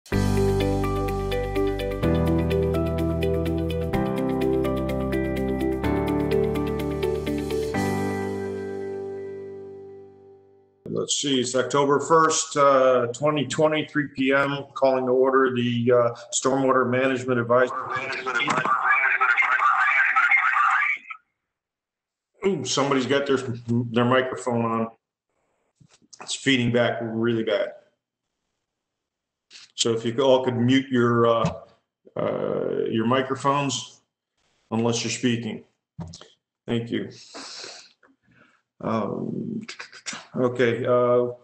Let's see, it's October 1st, 2020, 3 p.m. Calling to order the Stormwater Management Advisory. Ooh, somebody's got their microphone on. It's feeding back really bad. So if you all could mute your microphones unless you're speaking. Thank you. Okay,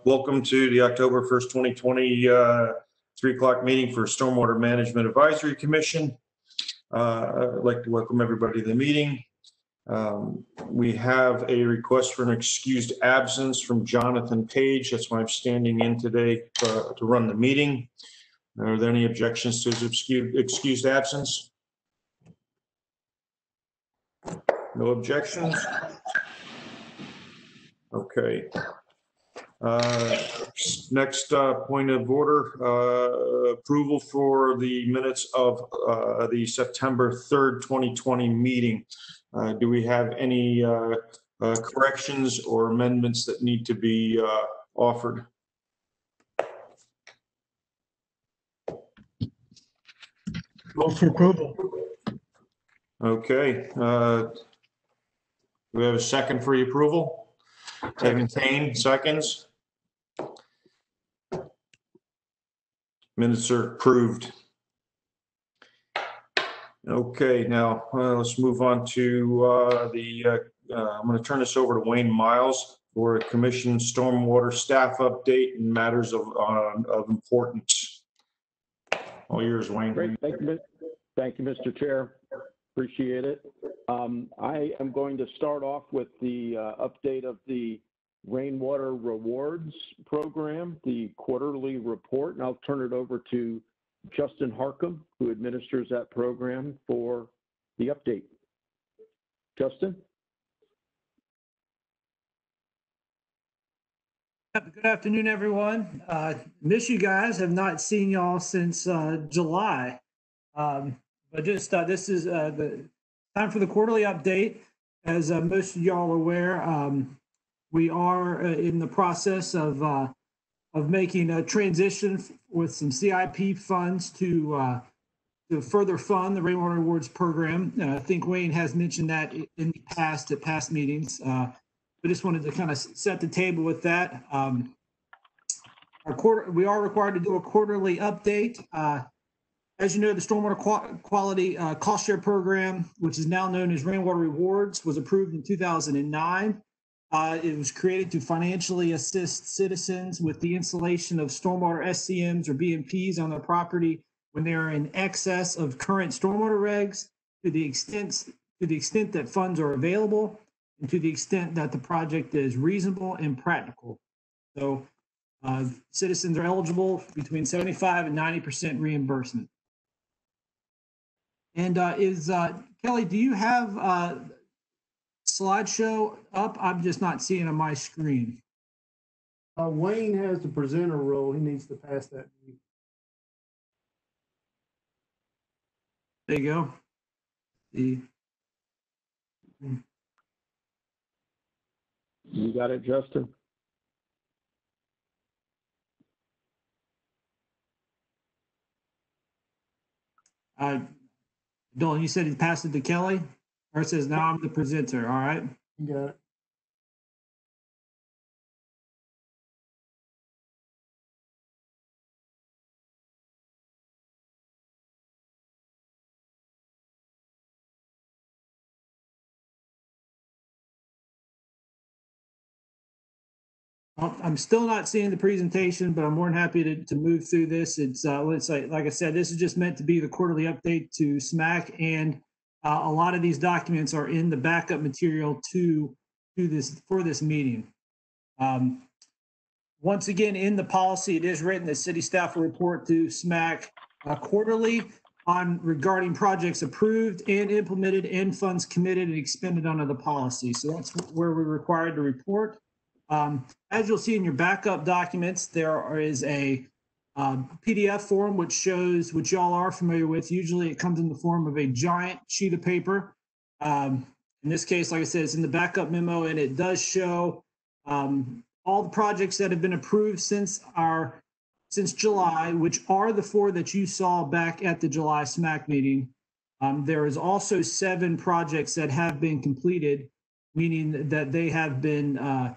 welcome to the October 1st, 2020, 3 o'clock meeting for Stormwater Management Advisory Commission. I'd like to welcome everybody to the meeting. We have a request for an excused absence from Jonathan Page. That's why I'm standing in today to run the meeting. Are there any objections to his excused absence? No objections? Okay. Next point of order, approval for the minutes of the September 3rd, 2020 meeting. Do we have any corrections or amendments that need to be offered? Vote for approval. Okay. Do we have a second for the approval? Kevin Kane, seconds. Minutes are approved. Okay, now let's move on to I'm going to turn this over to Wayne Miles for a commission stormwater staff update and matters of importance. All yours, Wayne. Great, thank you, Mr. Chair. Appreciate it. I am going to start off with the update of the Rainwater Rewards Program, the quarterly report, and I'll turn it over to Justin Harcum, who administers that program, for the update. Justin? Good afternoon, everyone. Miss you guys. Have not seen y'all since July. But just this is the time for the quarterly update. As most of y'all are aware, we are in the process of making a transition with some CIP funds to further fund the Rainwater Rewards Program. I think Wayne has mentioned that in the past at past meetings. I just wanted to kind of set the table with that. We are required to do a quarterly update. As you know, the Stormwater Quality Cost Share Program, which is now known as Rainwater Rewards, was approved in 2009. It was created to financially assist citizens with the installation of stormwater SCMs or BMPs on their property when they are in excess of current stormwater regs, to the extent that funds are available, and to the extent that the project is reasonable and practical. So citizens are eligible between 75 and 90% reimbursement. And Kelly, do you have slideshow up? I'm just not seeing on my screen. Wayne has the presenter role. He needs to pass that. There you go. You got it, Justin? Dolan, you said he passed it to Kelly? Or it says, now I'm the presenter, all right? You got it. I'm still not seeing the presentation, but I'm more than happy to move through this. It's like I said, this is just meant to be the quarterly update to SMAC, and a lot of these documents are in the backup material for this meeting. Once again, in the policy, it is written that city staff will report to SMAC quarterly regarding projects approved and implemented and funds committed and expended under the policy. So that's where we're required to report. As you'll see in your backup documents, there is a PDF form, which shows, which y'all are familiar with. Usually it comes in the form of a giant sheet of paper. In this case, like I said, it's in the backup memo, and it does show all the projects that have been approved since July, which are the 4 that you saw back at the July SMAC meeting. There is also 7 projects that have been completed, meaning that they have been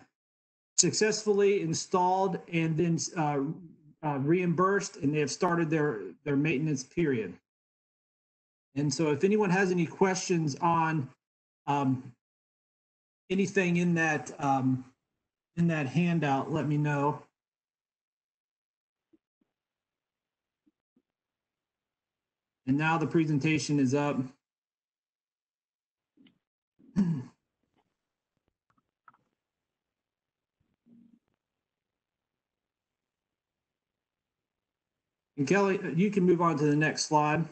successfully installed and then reimbursed, and they have started their maintenance period. And so if anyone has any questions on anything in that handout, let me know. And now the presentation is up. And Kelly, you can move on to the next slide.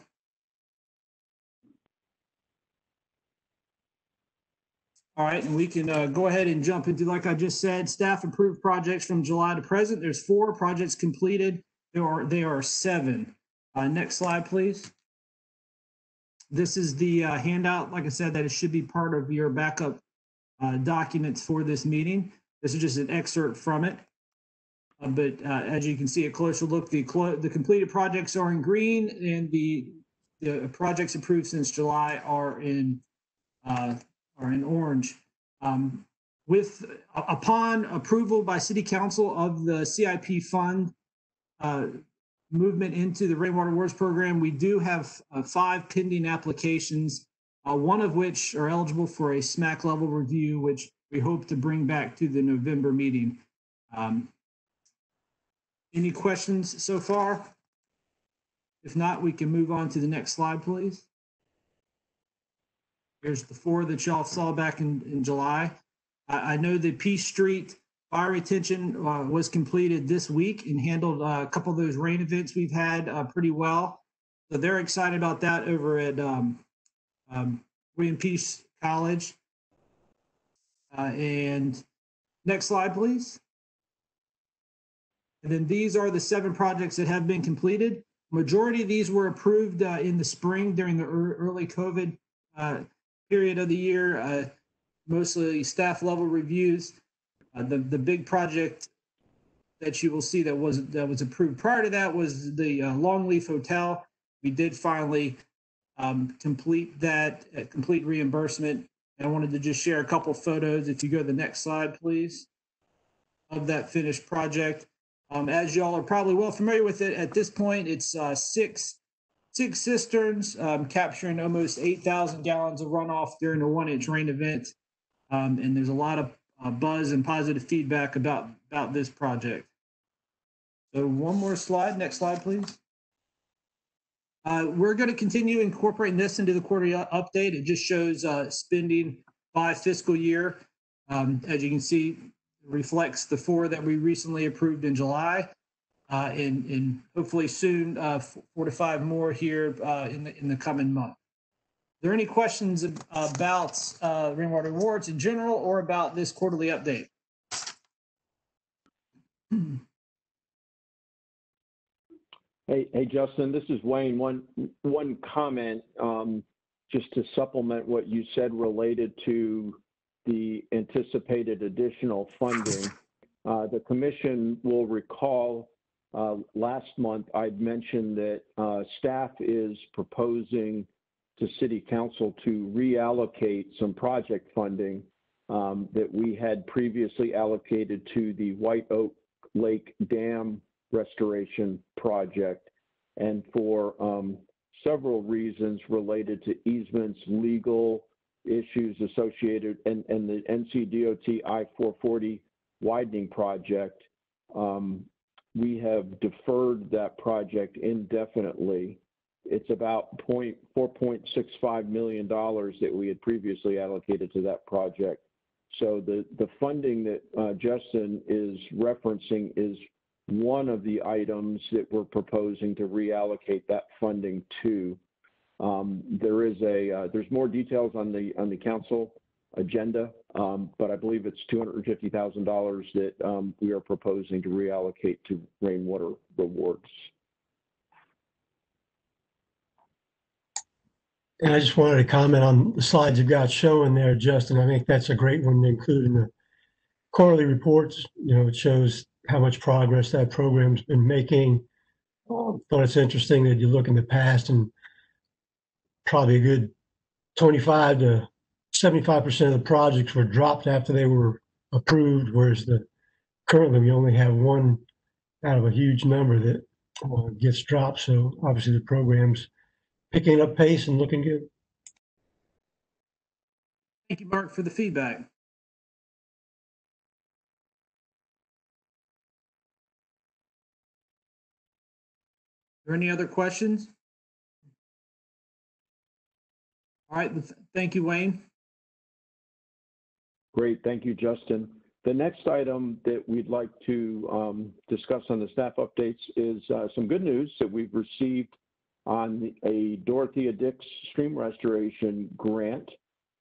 All right, and we can go ahead and jump into, like I just said, staff approved projects from July to present. There's 4 projects completed. There are 7. Next slide, please. This is the handout, like I said, that it should be part of your backup documents for this meeting. This is just an excerpt from it. But as you can see, a closer look, the completed projects are in green, and the projects approved since July are in orange. Upon approval by City Council of the CIP fund movement into the Rainwater Rewards program, we do have 5 pending applications, 1 of which are eligible for a SMAC level review, which we hope to bring back to the November meeting. Any questions so far? If not, we can move on to the next slide, please. Here's the 4 that y'all saw back in July. I know the Peace Street fire retention was completed this week and handled a couple of those rain events we've had pretty well. So they're excited about that over at William Peace College. And next slide, please. And then these are the 7 projects that have been completed. Majority of these were approved in the spring during the early COVID period of the year, mostly staff level reviews. The big project that you will see that was approved prior to that was the Longleaf Hotel. We did finally complete that, complete reimbursement. And I wanted to just share a couple photos. If you go to the next slide, please, of that finished project. As y'all are probably well familiar with it at this point, it's 6 cisterns capturing almost 8,000 gallons of runoff during a 1-inch rain event. And there's a lot of buzz and positive feedback about this project. So one more slide. Next slide, please. We're going to continue incorporating this into the quarterly update. It just shows spending by fiscal year. As you can see, reflects the 4 that we recently approved in July, and hopefully soon 4 to 5 more here in the coming month. Are there any questions about Rainwater Rewards in general or about this quarterly update? Hey, Justin, this is Wayne. One comment just to supplement what you said related to the anticipated additional funding. The commission will recall last month I'd mentioned that staff is proposing to City Council to reallocate some project funding that we had previously allocated to the White Oak Lake Dam restoration project, and for several reasons related to easements, legal issues associated, and the NCDOT I-440 widening project, we have deferred that project indefinitely. It's about $4.65 million that we had previously allocated to that project. So the funding that Justin is referencing is one of the items that we're proposing to reallocate that funding to. There's more details on the council agenda but I believe it's $250,000 that we are proposing to reallocate to rainwater rewards. And I just wanted to comment on the slides you've got showing there, Justin. I think that's a great one to include in the quarterly reports. You know, it shows how much progress that program's been making. Thought it's interesting that you look in the past and probably a good 25 to 75% of the projects were dropped after they were approved, whereas currently we only have one out of a huge number that gets dropped. So obviously the program's picking up pace and looking good. Thank you, Mark, for the feedback. Are there any other questions? All right, thank you, Wayne. Great, thank you, Justin. The next item that we'd like to discuss on the staff updates is some good news that we've received on a Dorothea Dix stream restoration grant.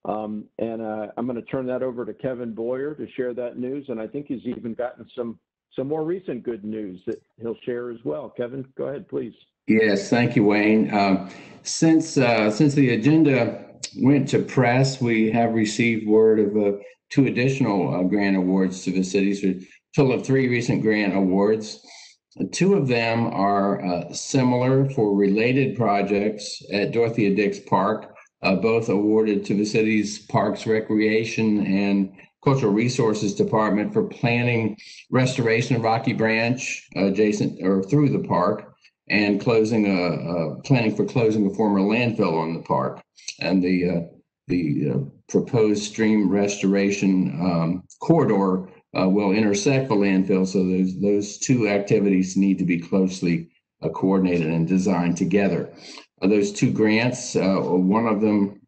I'm going to turn that over to Kevin Boyer to share that news. And I think he's even gotten some more recent good news that he'll share as well. Kevin, go ahead, please. Yes, thank you, Wayne. Since the agenda went to press, we have received word of 2 additional grant awards to the cities, a total of 3 recent grant awards. 2 of them are similar for related projects at Dorothea Dix Park, both awarded to the city's Parks, Recreation, and Cultural Resources Department for planning restoration of Rocky Branch adjacent or through the park, and planning for closing a former landfill on the park. And the proposed stream restoration corridor will intersect the landfill, so those 2 activities need to be closely coordinated and designed together. Those 2 grants, one of them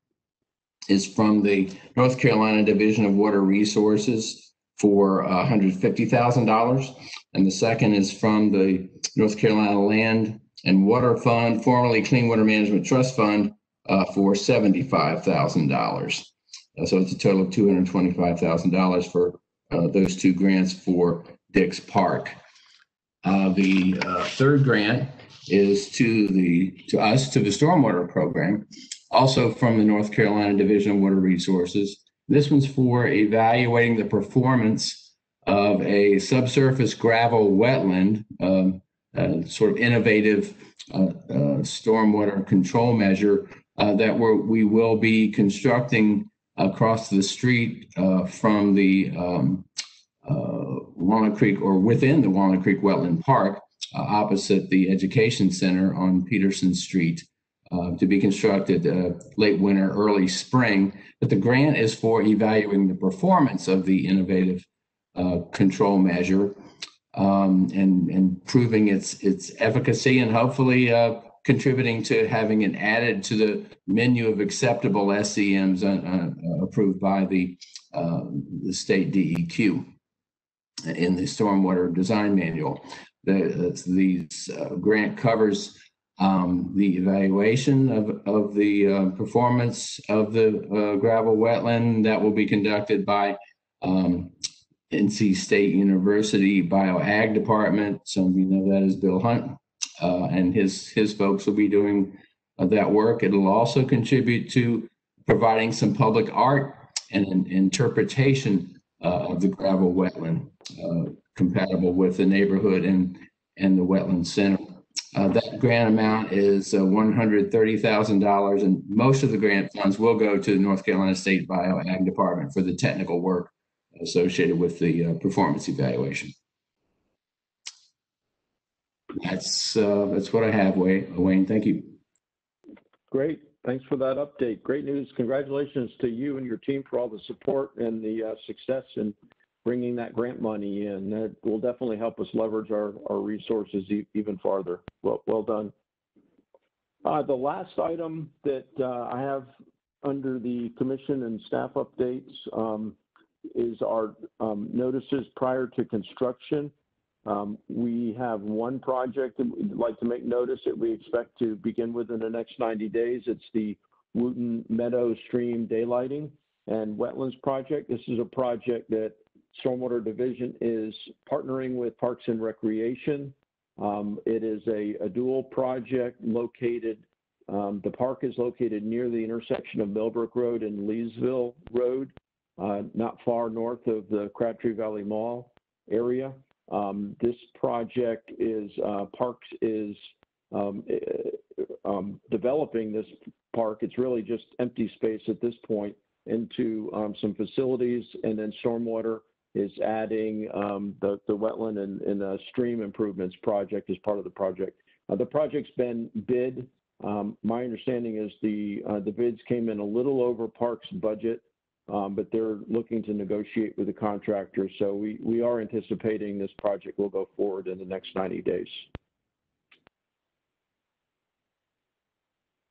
is from the North Carolina Division of Water Resources for $150,000, and the second is from the North Carolina Land and Water Fund, formerly Clean Water Management Trust Fund, for $75,000. So it's a total of $225,000 for those 2 grants for Dix Park. The third grant is to the Stormwater program, also from the North Carolina Division of Water Resources. This one's for evaluating the performance of a subsurface gravel wetland, sort of innovative stormwater control measure that we will be constructing across the street from the Walnut Creek, or within the Walnut Creek Wetland Park, opposite the Education Center on Peterson Street, to be constructed late winter, early spring. But the grant is for evaluating the performance of the innovative control measure and proving its efficacy, and hopefully contributing to having it added to the menu of acceptable SCMs approved by the state DEQ in the Stormwater Design Manual. These grant covers the evaluation of the performance of the gravel wetland that will be conducted by NC State University Bioag Department. Some of you know that is Bill Hunt, and his folks will be doing that work. It'll also contribute to providing some public art and an interpretation of the gravel wetland compatible with the neighborhood and the wetland center. That grant amount is $130,000, and most of the grant funds will go to the North Carolina State Bioag Department for the technical work associated with the performance evaluation. That's what I have, Wayne. Thank you. Great. Thanks for that update. Great news. Congratulations to you and your team for all the support and the success in bringing that grant money in. That will definitely help us leverage our resources even farther. Well done. The last item that I have under the commission and staff updates is our notices prior to construction. We have one project that we'd like to make notice that we expect to begin within the next 90 days. It's the Wooten Meadow Stream daylighting. and Wetlands project. This is a project that Stormwater Division is partnering with Parks and Recreation. It is a dual project located, the park is located near the intersection of Millbrook Road and Leesville Road, not far north of the Crabtree Valley Mall area. This project is, Parks is developing this park. It's really just empty space at this point into some facilities, and then Stormwater is adding the wetland and stream improvements project as part of the project. The project's been bid. My understanding is the bids came in a little over Parks' budget, but they're looking to negotiate with the contractor. So we are anticipating this project will go forward in the next 90 days.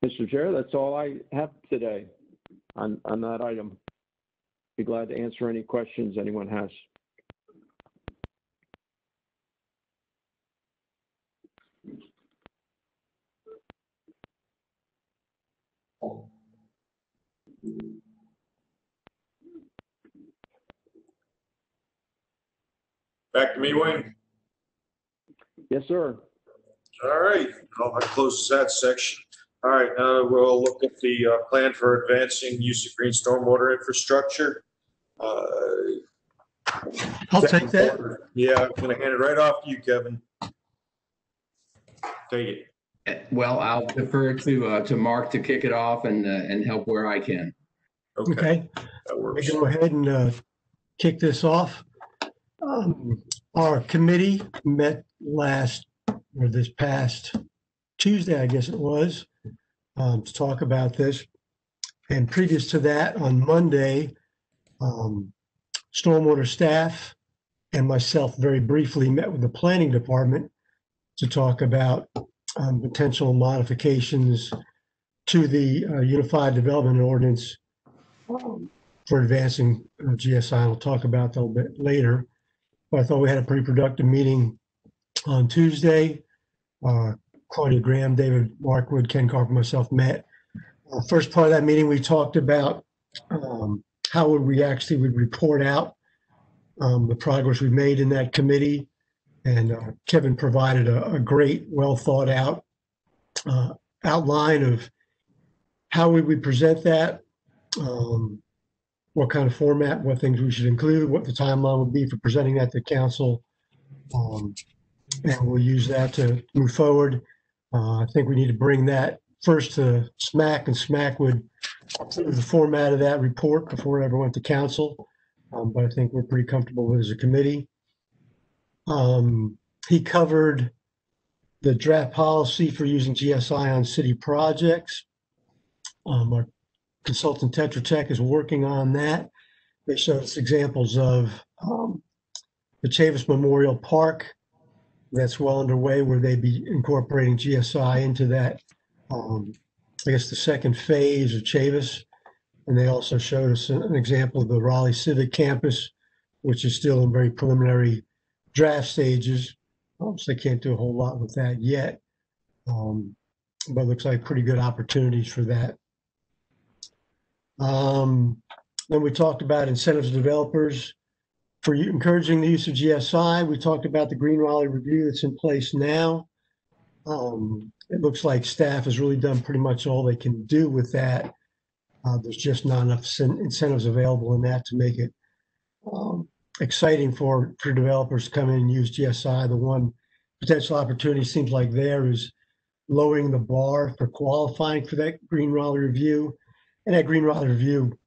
Mr. Chair, that's all I have today on that item. Be glad to answer any questions anyone has. Back to me, Wayne. Yes, sir. All right, that closes that section. All right, now we'll look at the plan for advancing use of green stormwater infrastructure. I'll take that. Yeah, I'm gonna hand it right off to you, Kevin. Take it. Well, I'll defer to Mark to kick it off and help where I can. Okay, That we works. go ahead and kick this off. Our committee met this past Tuesday, I guess it was, to talk about this. And previous to that, on Monday, stormwater staff and myself very briefly met with the planning department to talk about potential modifications to the Unified Development Ordinance for advancing GSI. I'll talk about that a little bit later. But I thought we had a pretty productive meeting on Tuesday. Claudia Graham, David Markwood, Ken Carper, myself met. First part of that meeting, we talked about how we actually would report out the progress we made in that committee. And Kevin provided a great, well thought out outline of how we would present that, what kind of format, what things we should include, what the timeline would be for presenting that to council. And we'll use that to move forward. I think we need to bring that first to SMAC, and SMAC would approve the format of that report before it ever went to council. But I think we're pretty comfortable with it as a committee. He covered the draft policy for using GSI on city projects. Our consultant Tetra Tech is working on that. They showed us examples of the Chavis Memorial Park. That's well underway, where they'd be incorporating GSI into that, I guess, the second phase of Chavis. And they also showed us an example of the Raleigh Civic Campus, which is still in very preliminary draft stages. So they can't do a whole lot with that yet. But it looks like pretty good opportunities for that. Then we talked about incentives to developers for encouraging the use of GSI. We talked about the Green Raleigh review that's in place now. It looks like staff has really done pretty much all they can do with that. There's just not enough incentives available in that to make it exciting for developers to come in and use GSI. The one potential opportunity seems like there is lowering the bar for qualifying for that Green Raleigh review. And that Green Raleigh review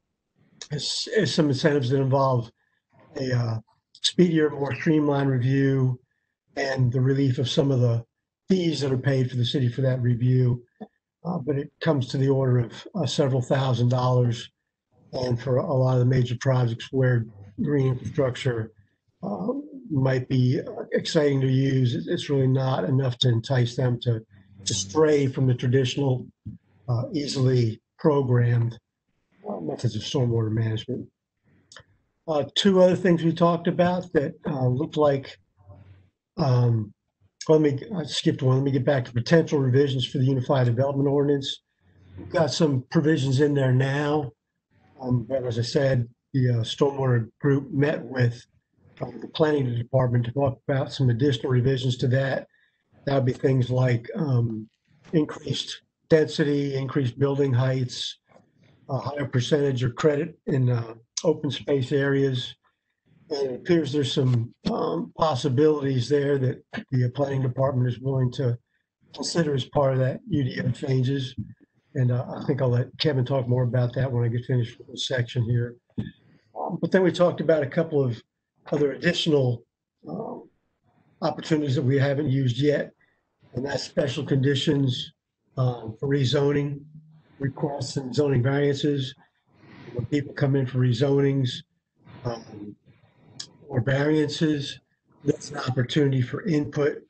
has some incentives that involve a speedier, more streamlined review and the relief of some of the fees that are paid for the city for that review. But it comes to the order of several $1,000s. And for a lot of the major projects where green infrastructure might be exciting to use, it's really not enough to entice them to stray from the traditional, easily programmed methods of stormwater management. Two other things we talked about that looked like, I skipped one. Let me get back to potential revisions for the Unified Development Ordinance. We've got some provisions in there now But as I said, the stormwater group met with the planning department to talk about some additional revisions to that. That would be things like increased density, increased building heights, a higher percentage of credit in open space areas. And it appears there's some possibilities there that the planning department is willing to consider as part of that UDO changes. And I think I'll let Kevin talk more about that when I get finished with this section here. But then we talked about a couple of other additional opportunities that we haven't used yet. And that's special conditions for rezoning requests and zoning variances. When people come in for rezonings or variances, that's an opportunity for input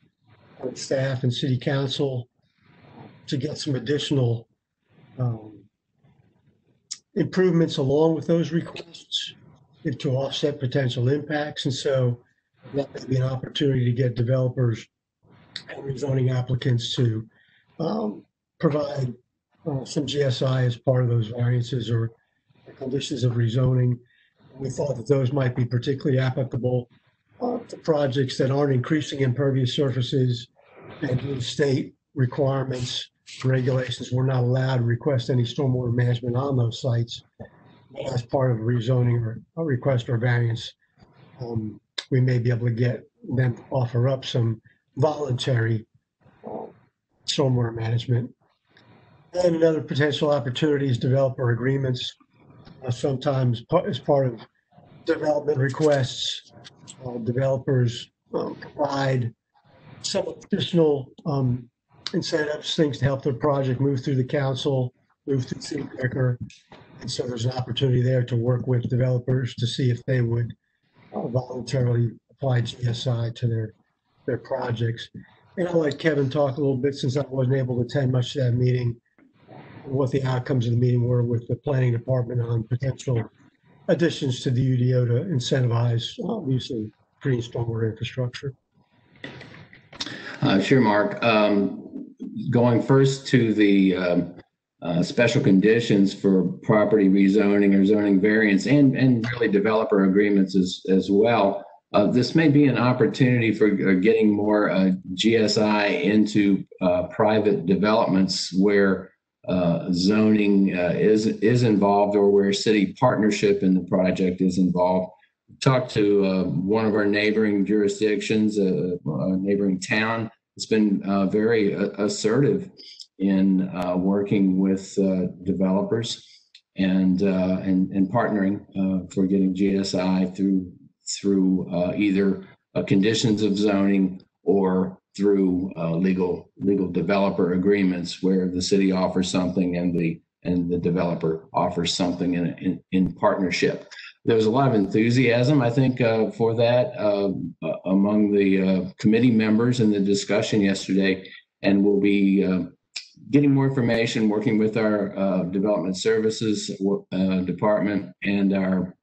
from staff and city council to get some additional improvements along with those requests and to offset potential impacts. And so that may be an opportunity to get developers and rezoning applicants to provide some GSI as part of those variances or conditions of rezoning. We thought that those might be particularly applicable to projects that aren't increasing impervious surfaces and the state requirements, regulations. We're not allowed to request any stormwater management on those sites. As part of a rezoning or a request or variance, we may be able to get them to offer up some voluntary stormwater management. And another potential opportunity is developer agreements. Sometimes as part of development requests, developers provide some additional incentives, things to help their project move through the council, move through city quicker. And so there's an opportunity there to work with developers to see if they would voluntarily apply GSI to their projects. And I'll let Kevin talk a little bit, since I wasn't able to attend much of that meeting, what the outcomes of the meeting were with the planning department on potential additions to the UDO to incentivize use of green stormwater infrastructure. Sure, Mark. Going first to the special conditions for property rezoning or zoning variance and really developer agreements as well. This may be an opportunity for getting more GSI into private developments where zoning is involved or where city partnership in the project is involved. Talked to one of our neighboring jurisdictions, a neighboring town. It's been very assertive in working with developers and partnering for getting GSI through either conditions of zoning or through legal developer agreements where the city offers something and the developer offers something in partnership. There was a lot of enthusiasm, I think, for that among the committee members in the discussion yesterday, and we'll be getting more information, working with our development services department and our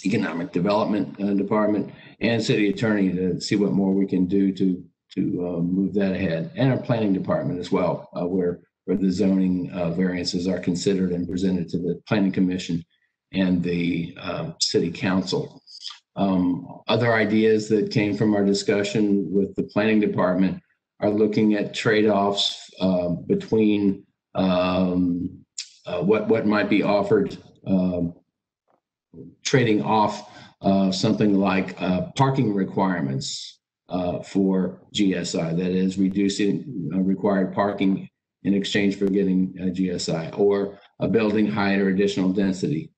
economic development department and city attorney to see what more we can do to move that ahead, and our planning department as well, where the zoning variances are considered and presented to the planning commission and the city council. Other ideas that came from our discussion with the planning department are looking at trade-offs between what might be offered, trading off something like parking requirements for GSI, that is reducing required parking in exchange for getting GSI, or a building height or additional density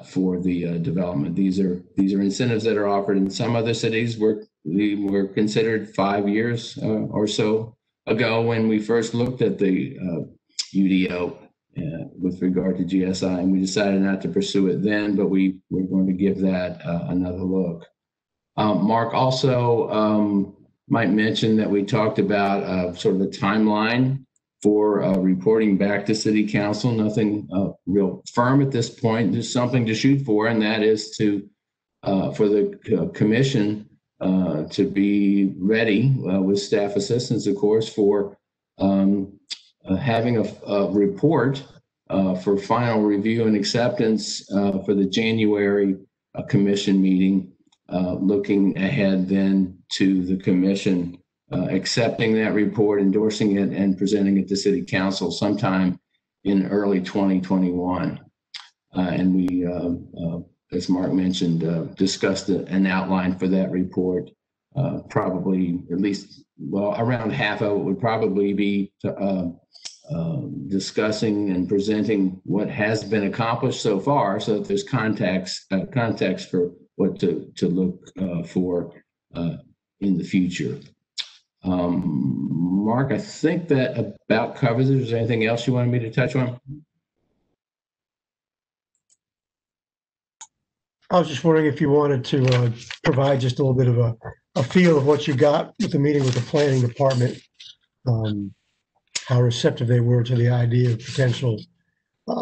for the development. These are incentives that are offered in some other cities. Were considered 5 years or so ago when we first looked at the UDO with regard to GSI, and we decided not to pursue it then, but we're going to give that another look. Mark also might mention that we talked about sort of a timeline for reporting back to City Council. Nothing real firm at this point, just something to shoot for, and that is to for the commission to be ready with staff assistance, of course, for having a report for final review and acceptance for the January commission meeting, looking ahead then to the commission accepting that report, endorsing it, and presenting it to City Council sometime in early 2021. And we, as Mark mentioned, discussed an outline for that report. Probably at least, well, around half of it would probably be discussing and presenting what has been accomplished so far, so that there's context for what to look for in the future. Mark, I think that about covers it. Is there anything else you wanted me to touch on? I was just wondering if you wanted to provide just a little bit of a feel of what you got with the meeting with the planning department, how receptive they were to the idea of potential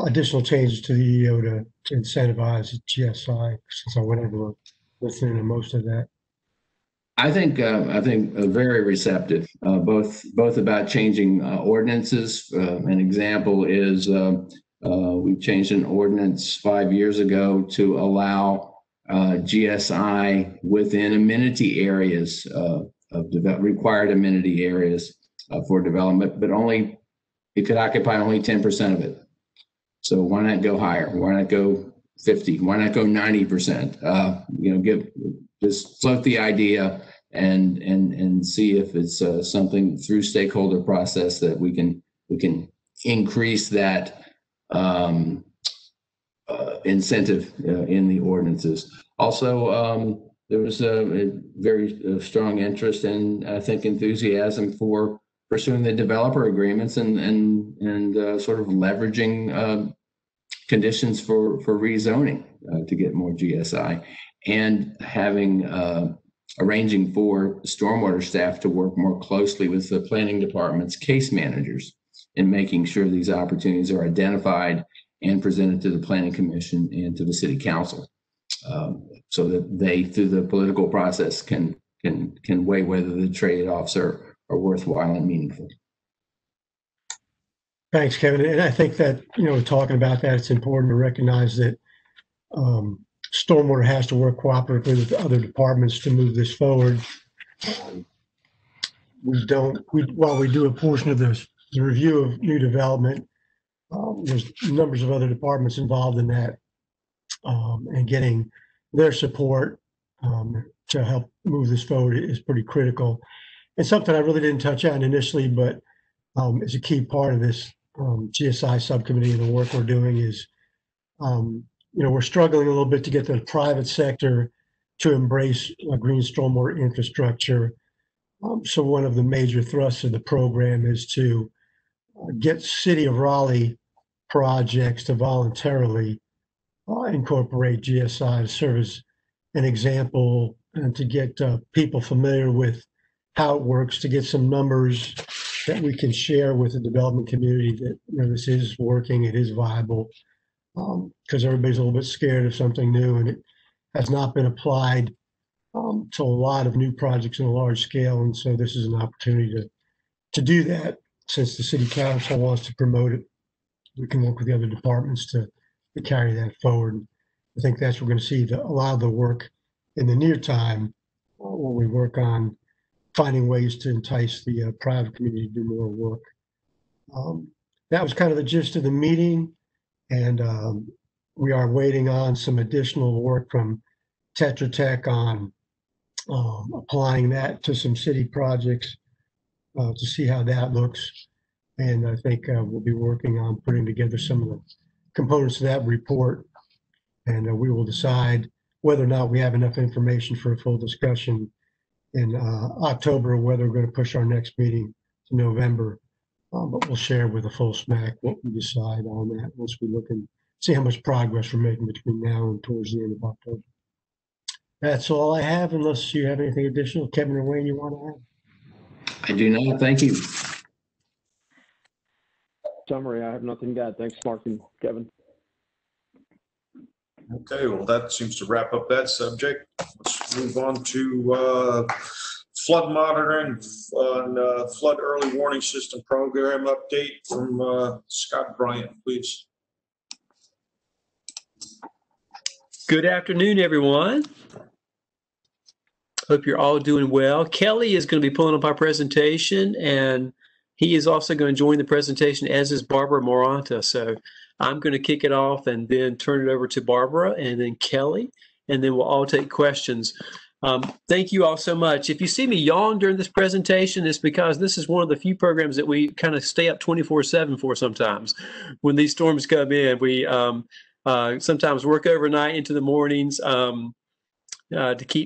additional changes to the EO to incentivize GSI, since I went over listening to most of that. I think very receptive, both about changing ordinances. An example is we changed an ordinance 5 years ago to allow GSI within amenity areas of required amenity areas for development, but only it could occupy only 10% of it. So why not go higher? Why not go 50? Why not go 90%? Just float the idea and see if it's something through stakeholder process that we can increase that incentive in the ordinances. Also, there was a very strong interest and I think enthusiasm for pursuing the developer agreements and sort of leveraging conditions for rezoning to get more GSI, and having arranging for stormwater staff to work more closely with the planning department's case managers in making sure these opportunities are identified and presented to the planning commission and to the city council, so that they, through the political process, can weigh whether the trade-offs are worthwhile and meaningful. Thanks, Kevin. And I think that, talking about that, it's important to recognize that stormwater has to work cooperatively with other departments to move this forward. While we do a portion of the review of new development, there's numbers of other departments involved in that, and getting their support to help move this forward is pretty critical. And something I really didn't touch on initially, but is a key part of this GSI subcommittee and the work we're doing is, we're struggling a little bit to get the private sector to embrace green stormwater infrastructure. So one of the major thrusts of the program is to get City of Raleigh projects to voluntarily incorporate GSI to serve as an example and to get people familiar with how it works, to get some numbers that we can share with the development community that this is working, it is viable, because everybody's a little bit scared of something new and it has not been applied to a lot of new projects on a large scale. And so this is an opportunity to do that. Since the city council wants to promote it, we can work with the other departments to carry that forward. I think that's what we're going to see a lot of the work in the near time when we work on finding ways to entice the private community to do more work. That was kind of the gist of the meeting, and we are waiting on some additional work from Tetra Tech on applying that to some city projects to see how that looks. And I think we'll be working on putting together some of the components of that report, and we will decide whether or not we have enough information for a full discussion in October, or whether we're going to push our next meeting to November. But we'll share with a full smack what we decide on that once we look and see how much progress we're making between now and towards the end of October. That's all I have, unless you have anything additional. Kevin or Wayne, you want to add? I do not. Thank you. Summary, I have nothing to add. Thanks, Mark and Kevin. Okay, well, that seems to wrap up that subject. Let's move on to flood monitoring on flood early warning system program update from Scott Bryant, please. Good afternoon, everyone. Hope you're all doing well. Kelly is going to be pulling up our presentation, and he is also going to join the presentation, as is Barbara Moranta. So I'm going to kick it off and then turn it over to Barbara and then Kelly, and then we'll all take questions. Thank you all so much. If you see me yawn during this presentation, it's because this is one of the few programs that we kind of stay up 24/7 for sometimes. When these storms come in, we sometimes work overnight into the mornings to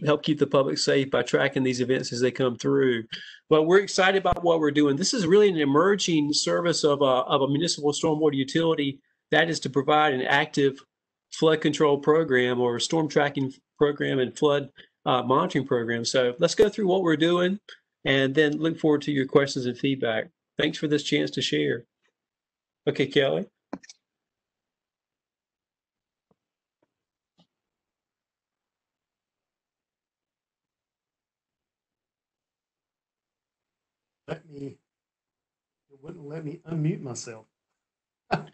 help keep the public safe by tracking these events as they come through. But we're excited about what we're doing. This is really an emerging service of a municipal stormwater utility, that is to provide an active flood control program or storm tracking program and flood monitoring program. So let's go through what we're doing and then look forward to your questions and feedback. Thanks for this chance to share. Okay, Kelly. It wouldn't let me unmute myself. All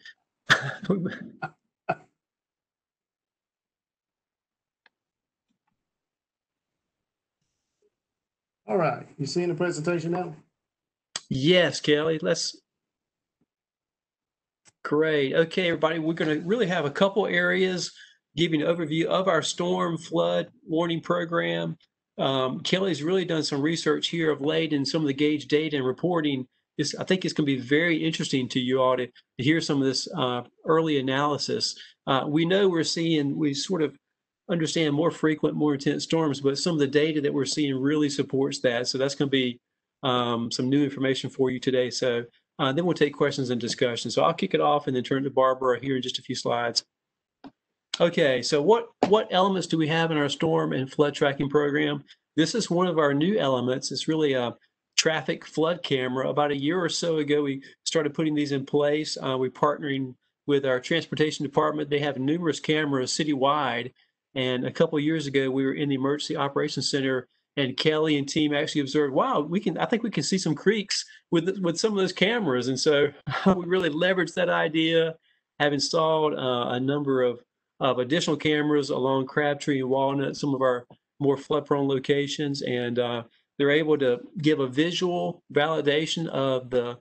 right, you seeing the presentation now? Yes, Kelly, great. Okay, everybody, we're going to really have a couple areas giving an overview of our storm flood warning program. Kelly's really done some research here of late in some of the gauge data and reporting. I think it's going to be very interesting to you all to hear some of this early analysis. We know we sort of understand more frequent, more intense storms, but some of the data that we're seeing really supports that. So that's going to be some new information for you today. So then we'll take questions and discussion. So I'll kick it off and then turn to Barbara here in just a few slides. Okay, so what elements do we have in our storm and flood tracking program? This is one of our new elements. It's really a traffic flood camera. About a year or so ago, we started putting these in place. We're partnering with our transportation department. They have numerous cameras citywide. And a couple of years ago, we were in the emergency operations center, and Kelly and team actually observed, wow, I think we can see some creeks with some of those cameras. And so we really leveraged that idea, have installed a number of additional cameras along Crabtree and Walnut, some of our more flood-prone locations, and they're able to give a visual validation of the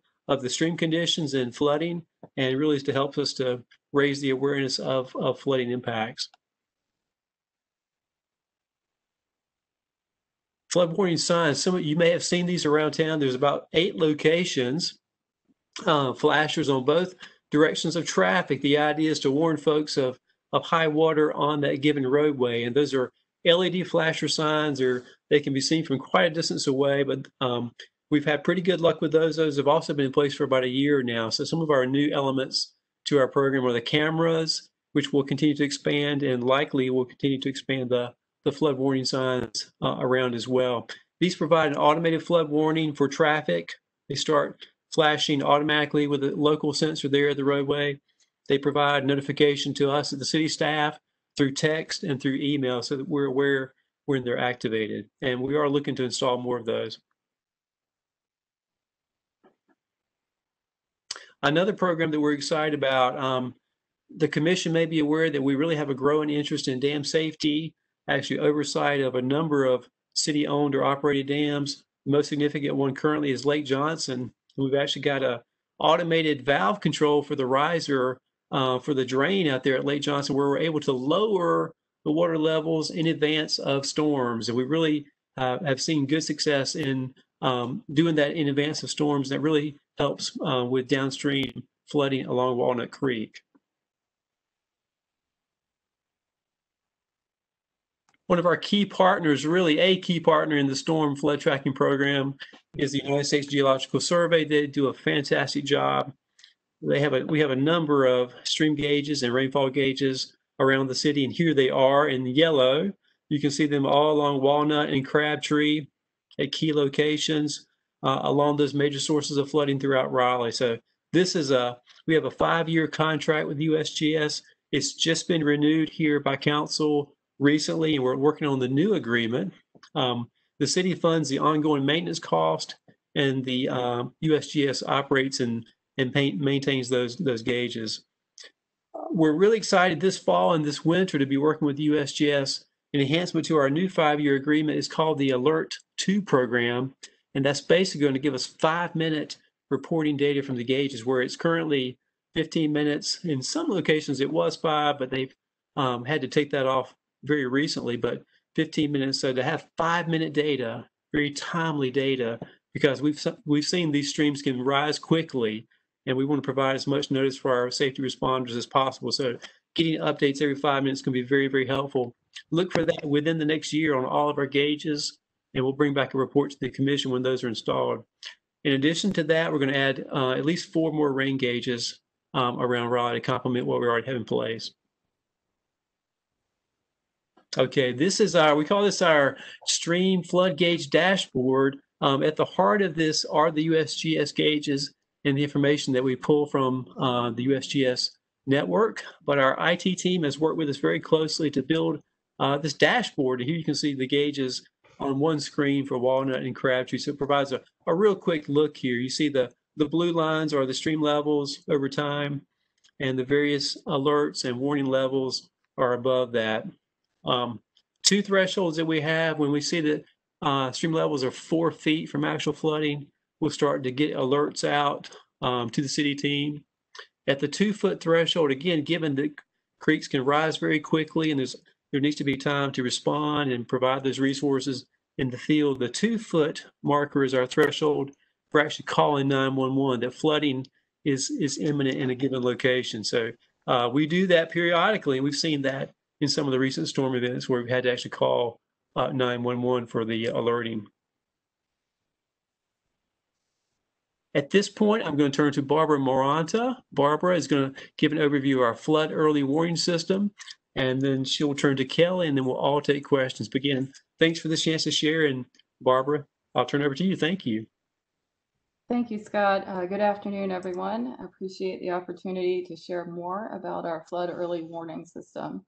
stream conditions and flooding, and really is to help us to raise the awareness of flooding impacts. Flood warning signs. Some of you may have seen these around town. There's about 8 locations, flashers on both directions of traffic. The idea is to warn folks of high water on that given roadway, and those are LED flasher signs, or they can be seen from quite a distance away, but we've had pretty good luck with those. Those have also been in place for about a year now. So some of our new elements to our program are the cameras, which will continue to expand, and likely will continue to expand the flood warning signs around as well. These provide an automated flood warning for traffic. They start flashing automatically with a local sensor there at the roadway. They provide notification to us at the city staff through text and through email so that we're aware when they're activated. And we are looking to install more of those. Another program that we're excited about, the commission may be aware that we really have a growing interest in dam safety, actually oversight of a number of city-owned or operated dams. The most significant one currently is Lake Johnson. We've actually got a automated valve control for the riser for the drain out there at Lake Johnson, where we're able to lower the water levels in advance of storms. And we really have seen good success in doing that in advance of storms. That really helps with downstream flooding along Walnut Creek. One of our key partners, really a key partner in the storm flood tracking program, is the United States Geological Survey. They do a fantastic job. We have a number of stream gauges and rainfall gauges around the city, and here they are in yellow. You can see them all along Walnut and Crabtree at key locations along those major sources of flooding throughout Raleigh. So we have a 5-year contract with USGS. It's just been renewed here by council recently, and we're working on the new agreement. The city funds the ongoing maintenance cost, and the USGS operates and maintains those gauges. we're really excited this fall and this winter to be working with USGS. An enhancement to our new 5-year agreement is called the Alert 2 program, and that's basically going to give us 5-minute reporting data from the gauges, where it's currently 15 minutes. In some locations it was 5, but they've had to take that off very recently, but 15 minutes. So to have 5-minute data, very timely data, because we've seen these streams can rise quickly, and we want to provide as much notice for our safety responders as possible. So getting updates every 5 minutes can be very, very helpful. Look for that within the next year on all of our gauges, and we'll bring back a report to the commission when those are installed. In addition to that, we're going to add at least 4 more rain gauges around Raleigh to complement what we already have in place. Okay, this is we call this our stream flood gauge dashboard. At the heart of this are the USGS gauges and the information that we pull from the USGS network. But our IT team has worked with us very closely to build this dashboard. Here you can see the gauges on one screen for Walnut and Crabtree. So it provides a real quick look here. You see the blue lines are the stream levels over time, and the various alerts and warning levels are above that. 2 thresholds that we have when we see that stream levels are 4 feet from actual flooding, we'll start to get alerts out to the city team. At the 2-foot threshold, again, given that creeks can rise very quickly and there needs to be time to respond and provide those resources in the field, the 2-foot marker is our threshold for actually calling 911, that flooding is imminent in a given location. So we do that periodically, and we've seen that in some of the recent storm events where we've had to actually call 911 for the alerting. At this point, I'm going to turn to Barbara Moranta. Barbara is going to give an overview of our flood early warning system, and then she'll turn to Kelly, and then we'll all take questions. But again, thanks for this chance to share, and Barbara, I'll turn over to you. Thank you. Thank you, Scott. Good afternoon, everyone. I appreciate the opportunity to share more about our flood early warning system.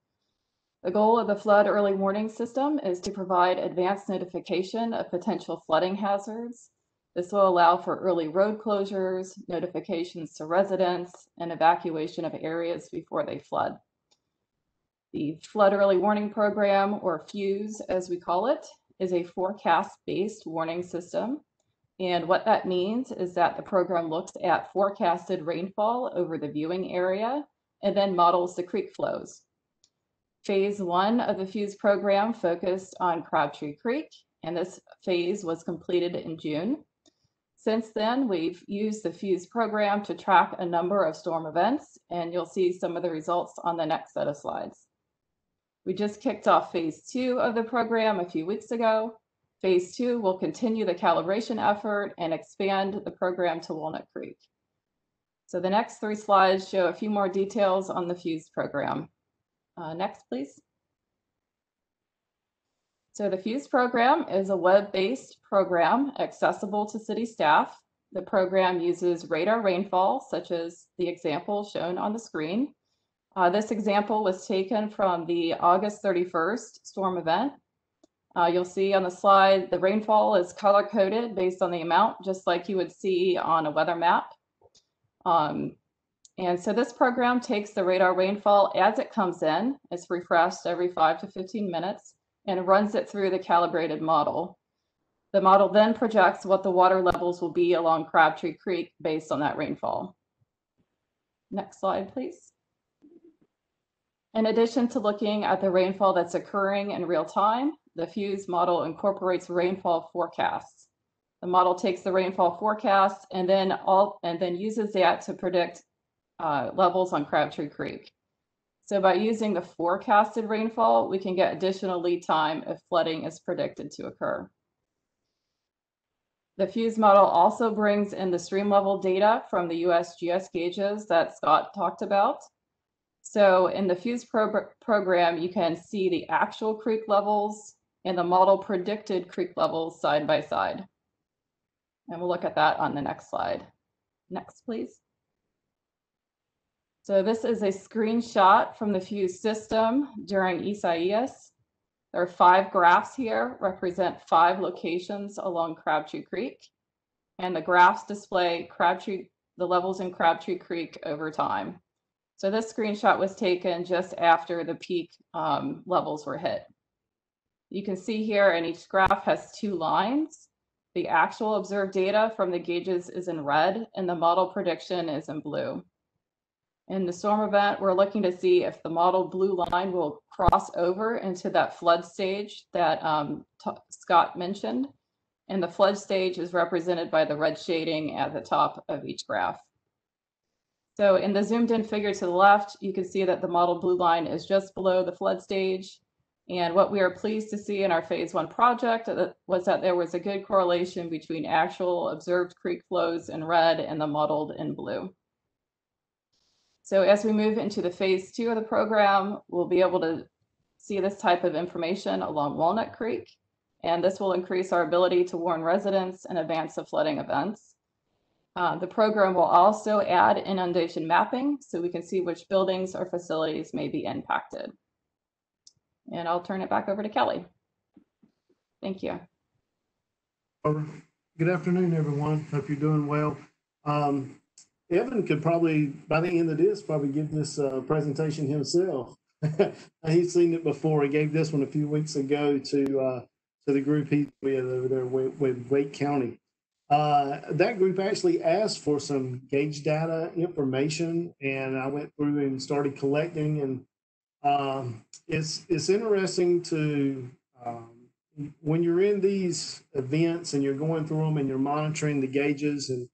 The goal of the flood early warning system is to provide advanced notification of potential flooding hazards. This will allow for early road closures, notifications to residents, and evacuation of areas before they flood. The Flood Early Warning Program, or FUSE as we call it, is a forecast-based warning system. And what that means is that the program looks at forecasted rainfall over the viewing area and then models the creek flows. Phase 1 of the FUSE program focused on Crabtree Creek, and this phase was completed in June. Since then, we've used the FUSE program to track a number of storm events, and you'll see some of the results on the next set of slides. We just kicked off Phase 2 of the program a few weeks ago. Phase 2 will continue the calibration effort and expand the program to Walnut Creek. So the next 3 slides show a few more details on the FUSE program. Next, please. So the FUSE program is a web-based program accessible to city staff. The program uses radar rainfall, such as the example shown on the screen. This example was taken from the August 31st storm event. You'll see on the slide, the rainfall is color-coded based on the amount, just like you would see on a weather map. And so this program takes the radar rainfall as it comes in. It's refreshed every 5 to 15 minutes and runs it through the calibrated model. The model then projects what the water levels will be along Crabtree Creek based on that rainfall. Next slide, please. In addition to looking at the rainfall that's occurring in real time, the FUSE model incorporates rainfall forecasts. The model takes the rainfall forecast and then uses that to predict levels on Crabtree Creek. So by using the forecasted rainfall, we can get additional lead time if flooding is predicted to occur. The FUSE model also brings in the stream level data from the USGS gauges that Scott talked about. So in the FUSE program, you can see the actual creek levels and the model predicted creek levels side by side. And we'll look at that on the next slide. Next, please. So this is a screenshot from the FUSE system during Isaias. There are 5 graphs here, represent 5 locations along Crabtree Creek. And the graphs display the levels in Crabtree Creek over time. So this screenshot was taken just after the peak levels were hit. You can see here, and each graph has two lines. The actual observed data from the gauges is in red, and the model prediction is in blue. In the storm event, we're looking to see if the model blue line will cross over into that flood stage that Scott mentioned. And the flood stage is represented by the red shading at the top of each graph. So in the zoomed in figure to the left, you can see that the model blue line is just below the flood stage. And what we are pleased to see in our phase 1 project was that there was a good correlation between actual observed creek flows in red and the modeled in blue. So as we move into the phase 2 of the program, we'll be able to see this type of information along Walnut Creek, and this will increase our ability to warn residents in advance of flooding events. The program will also add inundation mapping so we can see which buildings or facilities may be impacted. And I'll turn it back over to Kelly. Thank you. Good afternoon, everyone. Hope you're doing well. Evan could probably, by the end of this, probably give this presentation himself. He's seen it before. He gave this one a few weeks ago to the group he's with over there with Wake County. That group actually asked for some gauge data information, and I went through and started collecting. And it's interesting to when you're in these events and you're going through them and you're monitoring the gauges and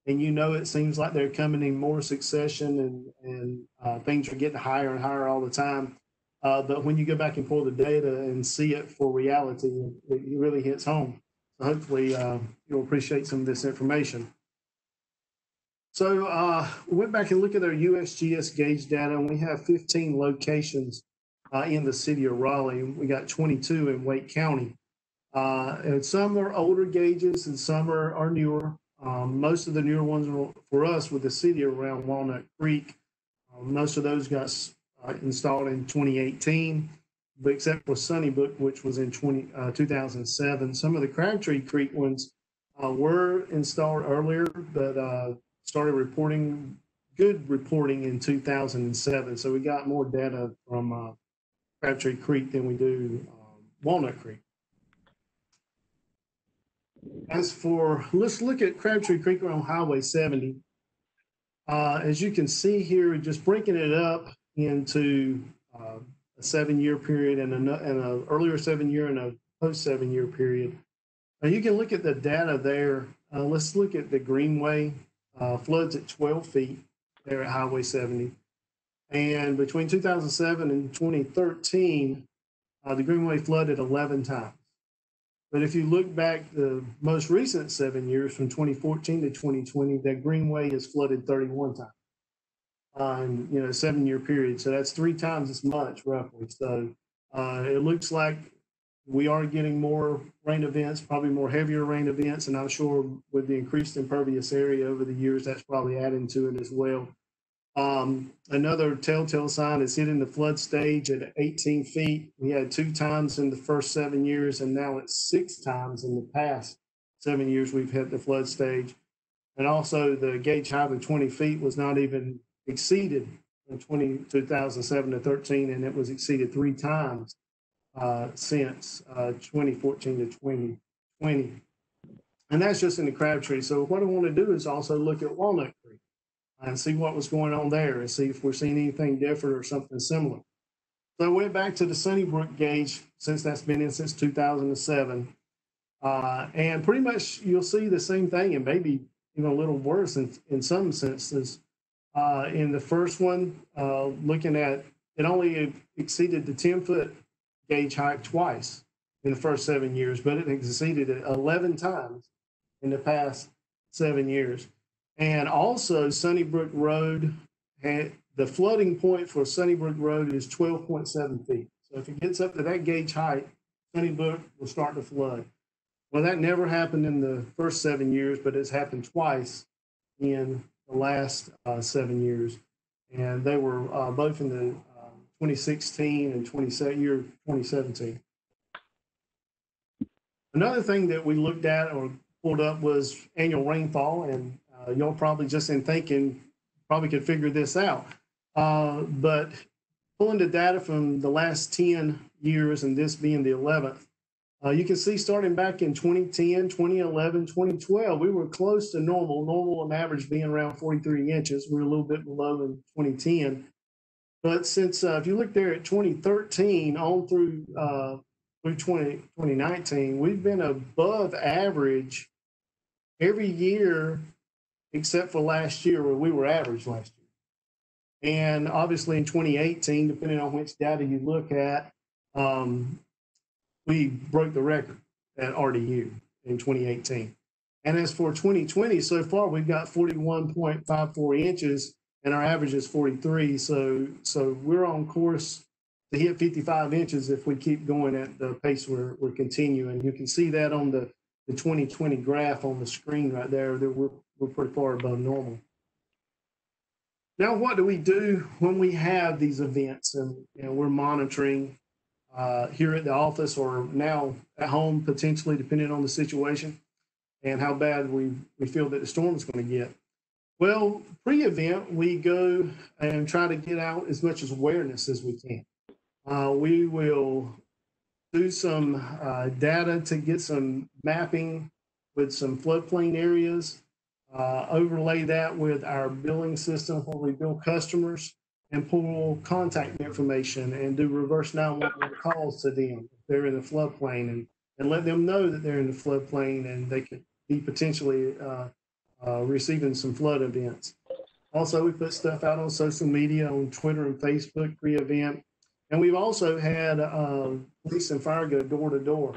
you know it seems like they're coming in more succession and things are getting higher and higher all the time. But when you go back and pull the data and see it for reality, it really hits home. So hopefully you'll appreciate some of this information. So we went back and looked at our USGS gauge data, and we have 15 locations in the city of Raleigh. We got 22 in Wake County. And some are older gauges and some are newer. Most of the newer ones for us with the city around Walnut Creek. Most of those got installed in 2018, but except for Sunnybrook, which was in 2007. Some of the Crabtree Creek ones were installed earlier, but started good reporting in 2007. So we got more data from Crabtree Creek than we do Walnut Creek. As for, let's look at Crabtree Creek on Highway 70. As you can see here, just breaking it up into a 7-year period and an earlier 7-year and a post 7-year period. Now you can look at the data there. Let's look at the Greenway. Floods at 12 feet there at Highway 70. And between 2007 and 2013, the Greenway flooded 11 times. But if you look back the most recent 7 years, from 2014 to 2020, that Greenway has flooded 31 times. A 7-year period. So that's 3 times as much roughly. So it looks like we are getting more rain events, probably more heavier rain events. And I'm sure with the increased impervious area over the years, that's probably adding to it as well. Another telltale sign is hitting the flood stage at 18 feet. We had 2 times in the first 7 years, and now it's 6 times in the past 7 years we've hit the flood stage. And also the gauge height of 20 feet was not even exceeded in 2007 to 13, and it was exceeded 3 times since 2014 to 2020. And that's just in the Crabtree. So what I want to do is also look at Walnut Creek and see what was going on there and see if we're seeing anything different or something similar. So I went back to the Sunnybrook Gauge, since that's been in since 2007. And pretty much you'll see the same thing, and maybe even a little worse in some senses. In the first one, looking at, it only exceeded the 10-foot gauge height twice in the first 7 years, but it exceeded it 11 times in the past 7 years. And also Sunnybrook Road, had the flooding point for Sunnybrook Road is 12.7 feet. So if it gets up to that gauge height, Sunnybrook will start to flood. Well, that never happened in the first 7 years, but it's happened twice in the last 7 years. And they were both in the 2016 and 2017. Another thing that we looked at or pulled up was annual rainfall, and y'all probably just in thinking probably could figure this out. But pulling the data from the last 10 years and this being the 11th, you can see starting back in 2010, 2011, 2012, we were close to normal. Normal on average being around 43 inches. We were a little bit below in 2010. But since, if you look there at 2013 on through 2019, we've been above average every year except for last year where we were average last year. And obviously in 2018, depending on which data you look at, we broke the record at RDU in 2018. And as for 2020, so far we've got 41.54 inches and our average is 43. So we're on course to hit 55 inches if we keep going at the pace we're continuing. You can see that on the 2020 graph on the screen right there, that we're pretty far above normal. Now, what do we do when we have these events and we're monitoring here at the office or now at home, potentially, depending on the situation and how bad we feel that the storm is going to get? Well, pre-event, we go and try to get out as much as awareness as we can. We will do some data to get some mapping with some floodplain areas, overlay that with our billing system where we bill customers and pull contact information and do reverse 911 calls to them if they're in the floodplain and let them know that they're in the floodplain and they could be potentially receiving some flood events. Also, we put stuff out on social media, on Twitter and Facebook pre-event. And we've also had police and fire go door to door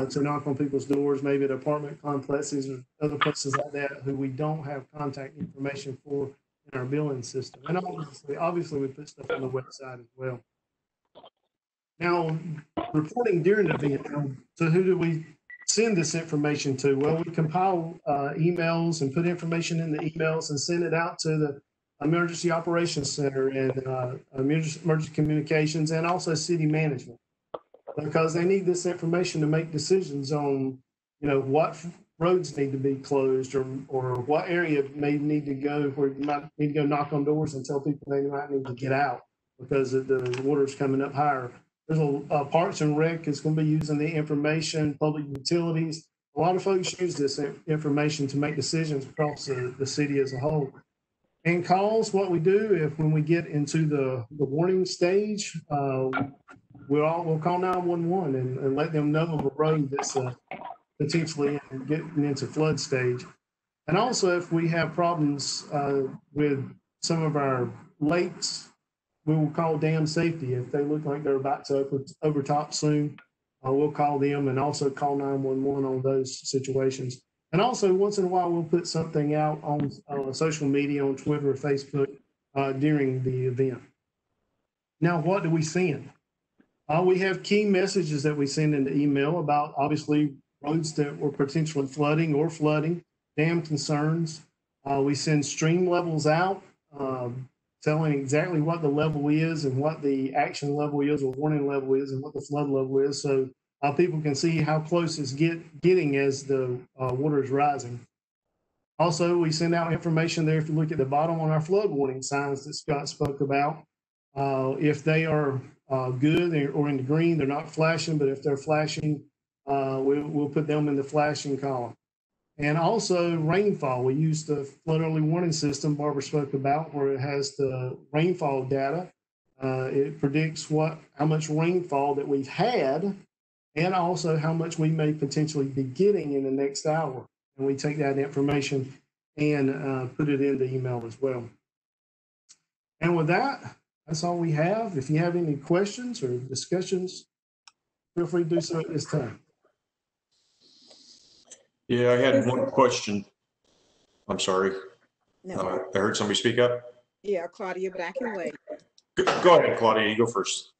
to knock on people's doors, maybe at apartment complexes or other places like that who we don't have contact information for in our billing system. And obviously we put stuff on the website as well. Now, reporting during the event, so who do we send this information to? Well, we compile emails and put information in the emails and send it out to the Emergency Operations Center and emergency communications and also city management, because they need this information to make decisions on, what roads need to be closed or what area may need to go where you might need to go knock on doors and tell people they might need to get out because the water's coming up higher. There's a Parks and Rec is going to be using the information, public utilities. A lot of folks use this information to make decisions across the city as a whole. And calls, what we do when we get into the warning stage, we'll call 911 and let them know of a road that's potentially getting into flood stage. And also, if we have problems with some of our lakes, we will call dam safety. If they look like they're about to overtop soon, we'll call them and also call 911 on those situations. And also, once in a while, we'll put something out on social media, on Twitter or Facebook during the event. Now, what do we send? We have key messages that we send in the email about, obviously, roads that were potentially flooding, dam concerns. We send stream levels out, telling exactly what the level is and what the action level is or warning level is and what the flood level is. So people can see how close it's getting as the water is rising. Also, we send out information there. If you look at the bottom on our flood warning signs that Scott spoke about, if they are good or in the green, they're not flashing, but if they're flashing, we'll put them in the flashing column. And also rainfall. We use the flood early warning system Barbara spoke about, where it has the rainfall data. It predicts how much rainfall that we've had and also how much we may potentially be getting in the next hour. And we take that information and put it in the email as well. And with that, that's all we have. If you have any questions or discussions, feel free to do so at this time. Yeah, I had one question. I'm sorry. No. I heard somebody speak up. Yeah, Claudia, but I can wait. Go ahead, Claudia, you go first.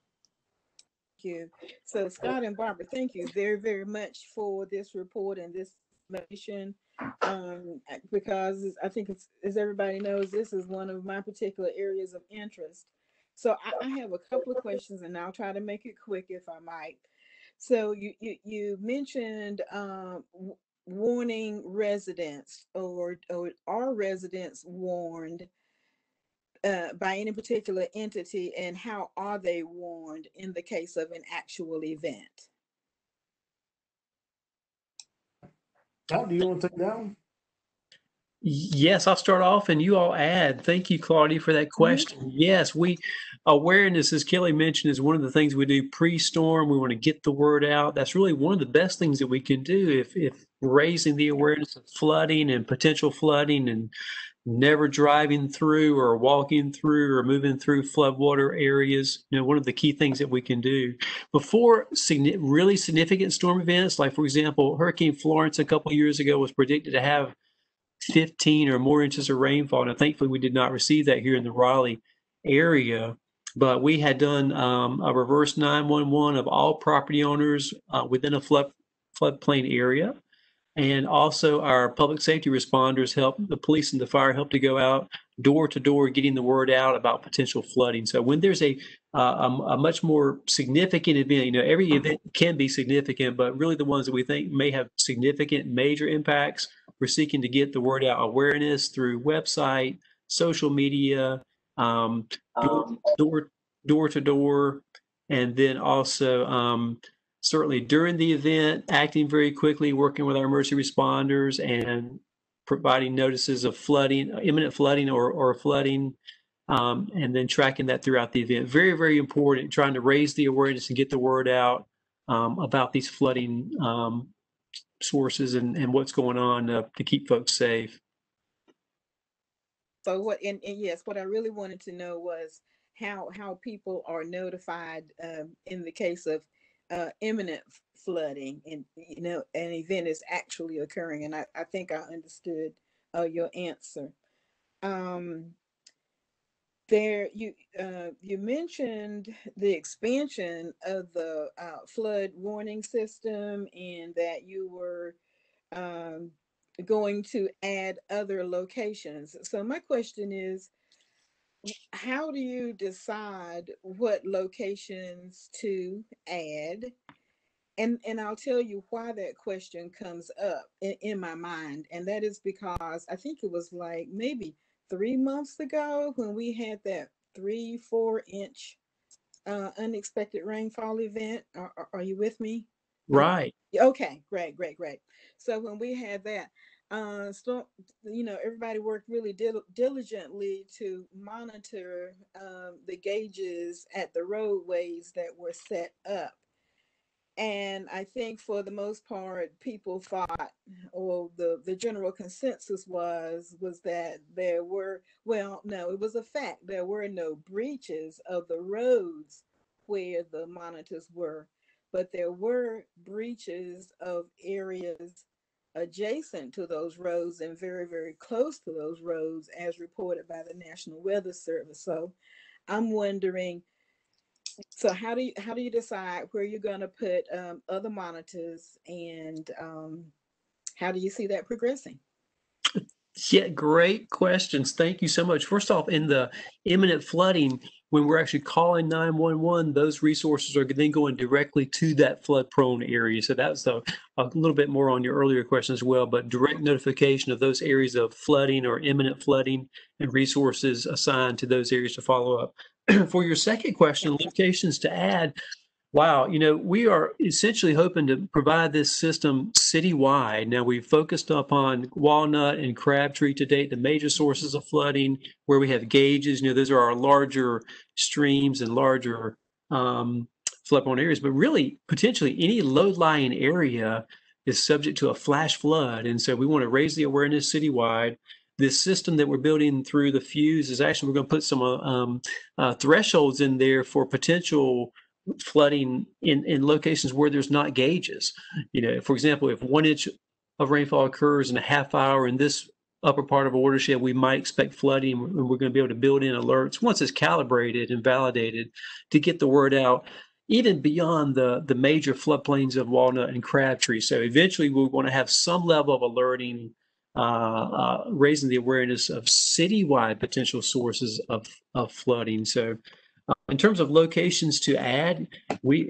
Thank you. So Scott and Barbara, thank you very, very much for this report and this information, because I think it's, as everybody knows, this is one of my particular areas of interest. So I have a couple of questions and I'll try to make it quick if I might. So you mentioned warning residents or are residents warned by any particular entity, and how are they warned in the case of an actual event? Scott, do you want to take that one? Yes, I'll start off and you all add. Thank you, Claudia, for that question. Yes, awareness, as Kelly mentioned, is one of the things we do pre-storm. We want to get the word out. That's really one of the best things that we can do if raising the awareness of flooding and potential flooding and never driving through or walking through or moving through floodwater areas. One of the key things that we can do before really significant storm events, like for example, Hurricane Florence a couple of years ago was predicted to have 15 or more inches of rainfall. And thankfully, we did not receive that here in the Raleigh area. But we had done a reverse 911 of all property owners within a floodplain area. And also our public safety responders helped, the police and the fire helped to go out door to door, getting the word out about potential flooding. So when there's a much more significant event, every event can be significant, but really the ones that we think may have significant major impacts, we're seeking to get the word out, awareness through website, social media, door to door, and then also certainly during the event, acting very quickly, working with our emergency responders and providing notices of flooding, imminent flooding or flooding, and then tracking that throughout the event. Very, very important, trying to raise the awareness and get the word out about these flooding sources and what's going on to keep folks safe. So what, and yes, what I really wanted to know was how people are notified in the case of imminent flooding and an event is actually occurring. And I think I understood your answer. There you mentioned the expansion of the flood warning system and that you were going to add other locations. So my question is, how do you decide what locations to add? And I'll tell you why that question comes up in my mind. And that is because I think it was like maybe 3 months ago when we had that 3-4 inch unexpected rainfall event. Are you with me? Right. Okay, great. So when we had that, everybody worked really diligently to monitor the gauges at the roadways that were set up. And I think for the most part, people thought, or the general consensus was that there were, well, no, it was a fact. There were no breaches of the roads where the monitors were, but there were breaches of areas adjacent to those roads and very, very close to those roads as reported by the National Weather Service. So I'm wondering, so how do you decide where you're going to put other monitors, and how do you see that progressing? Yeah, great questions. Thank you so much. First off, in the imminent flooding, when we're actually calling 911, those resources are then going directly to that flood-prone area. So that's a little bit more on your earlier question as well, but direct notification of those areas of flooding or imminent flooding and resources assigned to those areas to follow up. For your second question, locations to add, wow, we are essentially hoping to provide this system citywide. Now, we've focused upon Walnut and Crabtree to date, the major sources of flooding, where we have gauges. Those are our larger streams and larger flood-prone areas. But really, potentially, any low-lying area is subject to a flash flood. And so we want to raise the awareness citywide. This system that we're building through the Fuse is actually, we're going to put some thresholds in there for potential flooding in locations where there's not gauges. For example, if 1 inch of rainfall occurs in a half hour in this upper part of a watershed, we might expect flooding, and we're going to be able to build in alerts once it's calibrated and validated to get the word out, even beyond the major floodplains of Walnut and Crabtree. So eventually we want to have some level of alerting, raising the awareness of citywide potential sources of flooding. So in terms of locations to add, we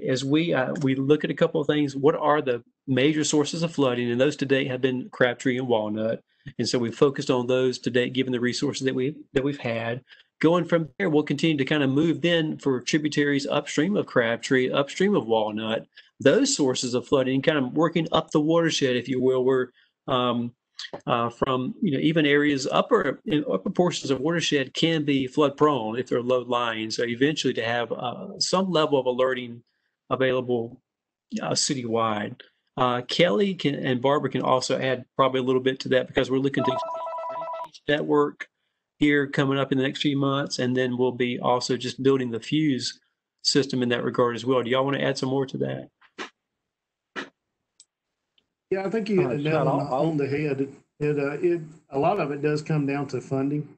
look at a couple of things. What are the major sources of flooding? And those to date have been Crabtree and Walnut. And so we've focused on those to date, given the resources that we've had. going from there, we'll continue to kind of move then for tributaries upstream of Crabtree, upstream of Walnut, those sources of flooding, kind of working up the watershed, if you will, where from even areas upper portions of watershed can be flood prone if they're low lying. So eventually to have some level of alerting available citywide. Kelly and Barbara can also add probably a little bit to that because we're looking to network here coming up in the next few months, and then we'll be also just building the fuse system in that regard as well. Do y'all want to add some more to that? Yeah, I think you hit the nail on the head. A lot of it does come down to funding.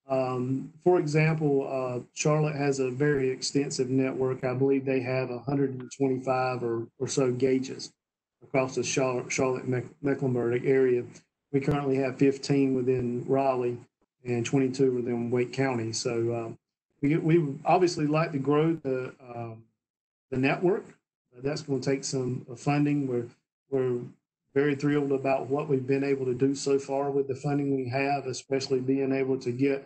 For example, Charlotte has a very extensive network. I believe they have 125 or so gauges across the Charlotte-Mecklenburg area. We currently have 15 within Raleigh and 22 within Wake County. So we obviously like to grow the network. That's going to take some funding. We're very thrilled about what we've been able to do so far with the funding we have, especially being able to get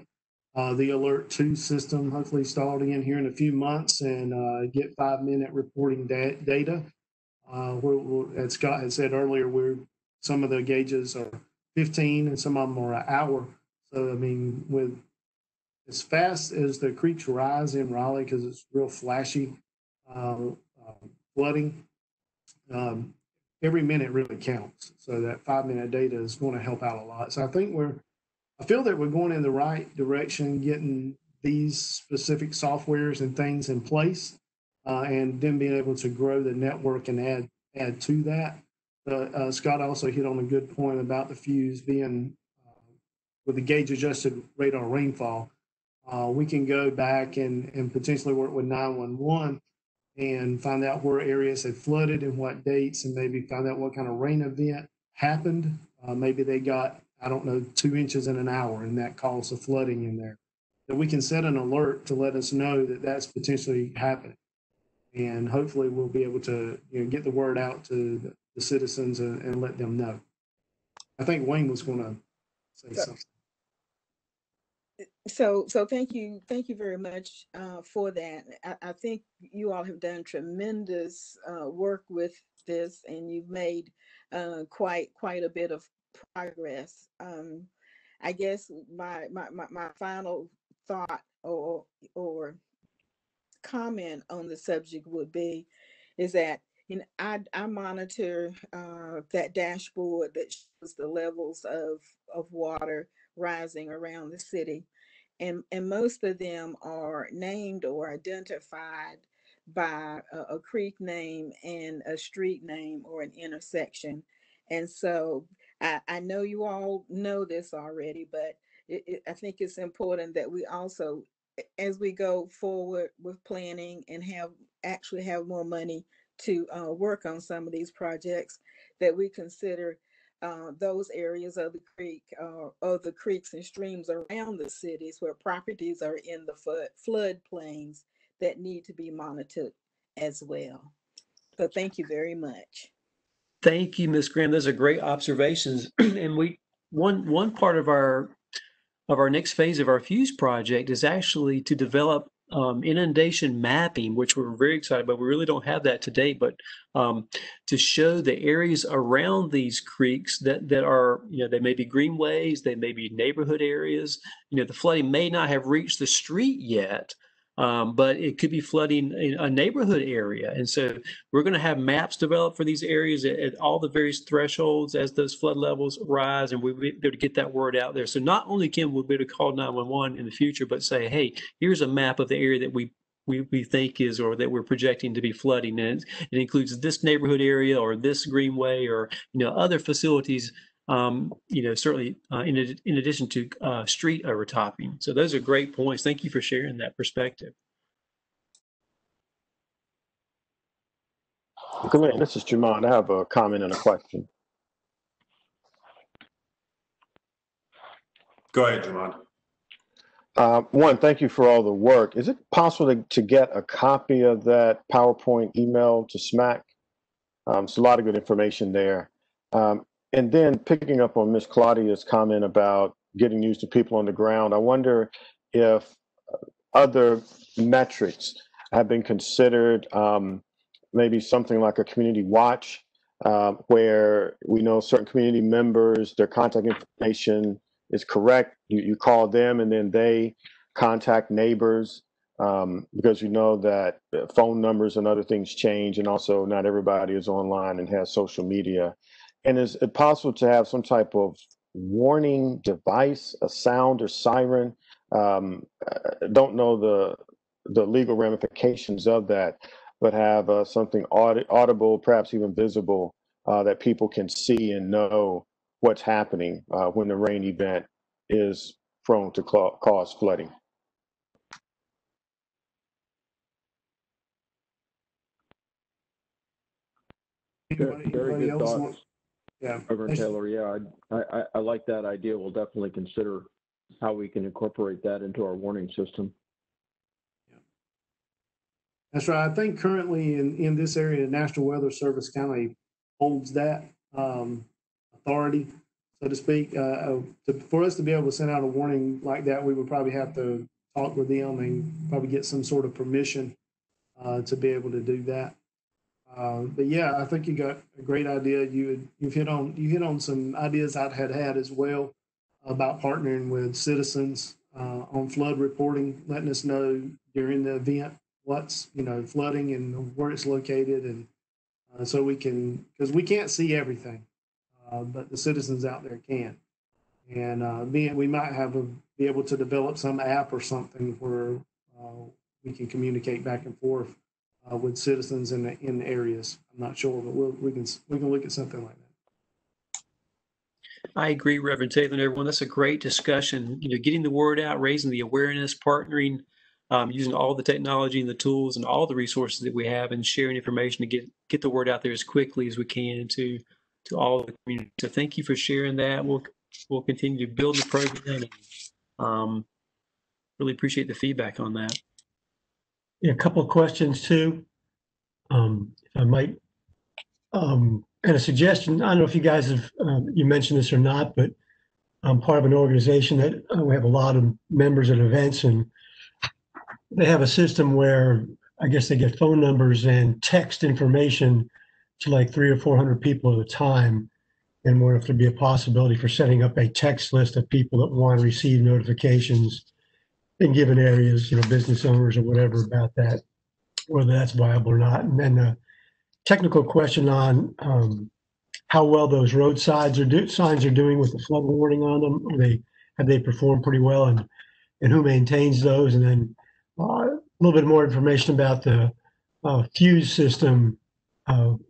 the Alert 2 system hopefully installed in here in a few months and get 5-minute reporting data. As Scott had said earlier, some of the gauges are 15 and some of them are an hour. So, I mean, with as fast as the creeks rise in Raleigh, because it's real flashy flooding, every minute really counts. So that 5-minute data is going to help out a lot. So I feel that we're going in the right direction, getting these specific softwares and things in place, and then being able to grow the network and add to that. Scott also hit on a good point about the fuse being with the gauge adjusted radar rainfall. We can go back and potentially work with 911 and find out where areas had flooded and what dates, and maybe find out what kind of rain event happened. Maybe they got, 2 inches in an hour, and that caused the flooding in there. That we can set an alert to let us know that that's potentially happening. And hopefully we'll be able to get the word out to the citizens and let them know. I think Wayne was going to say something. So thank you very much for that. I think you all have done tremendous work with this, and you've made quite a bit of progress. I guess my final thought or comment on the subject would be is that I monitor that dashboard that shows the levels of water rising around the city. And most of them are named or identified by a creek name and a street name or an intersection. And so I know you all know this already, but I think it's important that we also, as we go forward with planning and actually have more money to work on some of these projects, that we consider those areas of the creek or the creeks and streams around the cities where properties are in the flood plains that need to be monitored as well. So thank you very much. Thank you, Ms. Graham. Those are great observations. And one part of our next phase of our Fuse project is actually to develop inundation mapping, which we're very excited about. We really don't have that today, but to show the areas around these creeks that are, they may be greenways, they may be neighborhood areas. The flooding may not have reached the street yet, but it could be flooding in a neighborhood area. And so we're going to have maps developed for these areas at all the various thresholds as those flood levels rise, and we'll be able to get that word out there. So not only can we be able to call 911 in the future, but say, hey, here's a map of the area that we think is, or that we're projecting to be flooding. And it includes this neighborhood area or this greenway or, other facilities, certainly in addition to street overtopping. So those are great points. Thank you for sharing that perspective. Glenn, this is Jamon. I have a comment and a question. Go ahead, Jamon. One, thank you for all the work. Is it possible to get a copy of that PowerPoint email to SMAC? It's a lot of good information there. And then picking up on Ms. Claudia's comment about getting news to people on the ground, I wonder if other metrics have been considered, maybe something like a community watch, where we know certain community members, their contact information is correct. You call them and then they contact neighbors, because you know that phone numbers and other things change, and also not everybody is online and has social media. And is it possible to have some type of warning device, a sound or siren? Don't know the legal ramifications of that, but have something audible, perhaps even visible, that people can see and know what's happening when the rain event is prone to cause flooding. Very Anybody good else thoughts, want? Yeah. Reverend Taylor. Yeah, I like that idea. We'll definitely consider how we can incorporate that into our warning system. That's right. I think currently in this area, the National Weather Service kind of holds that authority, so to speak. For us to be able to send out a warning like that, we would probably have to talk with them and probably get some sort of permission to be able to do that. But yeah, I think you got a great idea. You hit on some ideas I had as well about partnering with citizens on flood reporting, letting us know during the event what's flooding and where it's located, and so we can, because we can't see everything, but the citizens out there can. And we might be able to develop some app or something where we can communicate back and forth with citizens in the areas. I'm not sure, but we can look at something like that. I agree, Reverend Taylor and everyone. That's a great discussion. Getting the word out, raising the awareness, partnering, using all the technology and the tools and all the resources that we have, and sharing information to get the word out there as quickly as we can to all of the community. So thank you for sharing that. We'll continue to build the program. And, really appreciate the feedback on that. Yeah, a couple of questions too. If I might, and a suggestion. I don't know if you guys have you mentioned this or not, but I'm part of an organization that we have a lot of members at events, and they have a system where I guess they get phone numbers and text information to like 300 or 400 people at a time. And wonder if there'd be a possibility for setting up a text list of people that want to receive notifications in given areas, business owners or whatever, about that, whether that's viable or not. And then a technical question on how well those road signs are doing with the flood warning on them. Have they performed pretty well, and who maintains those? And then a little bit more information about the fuse system.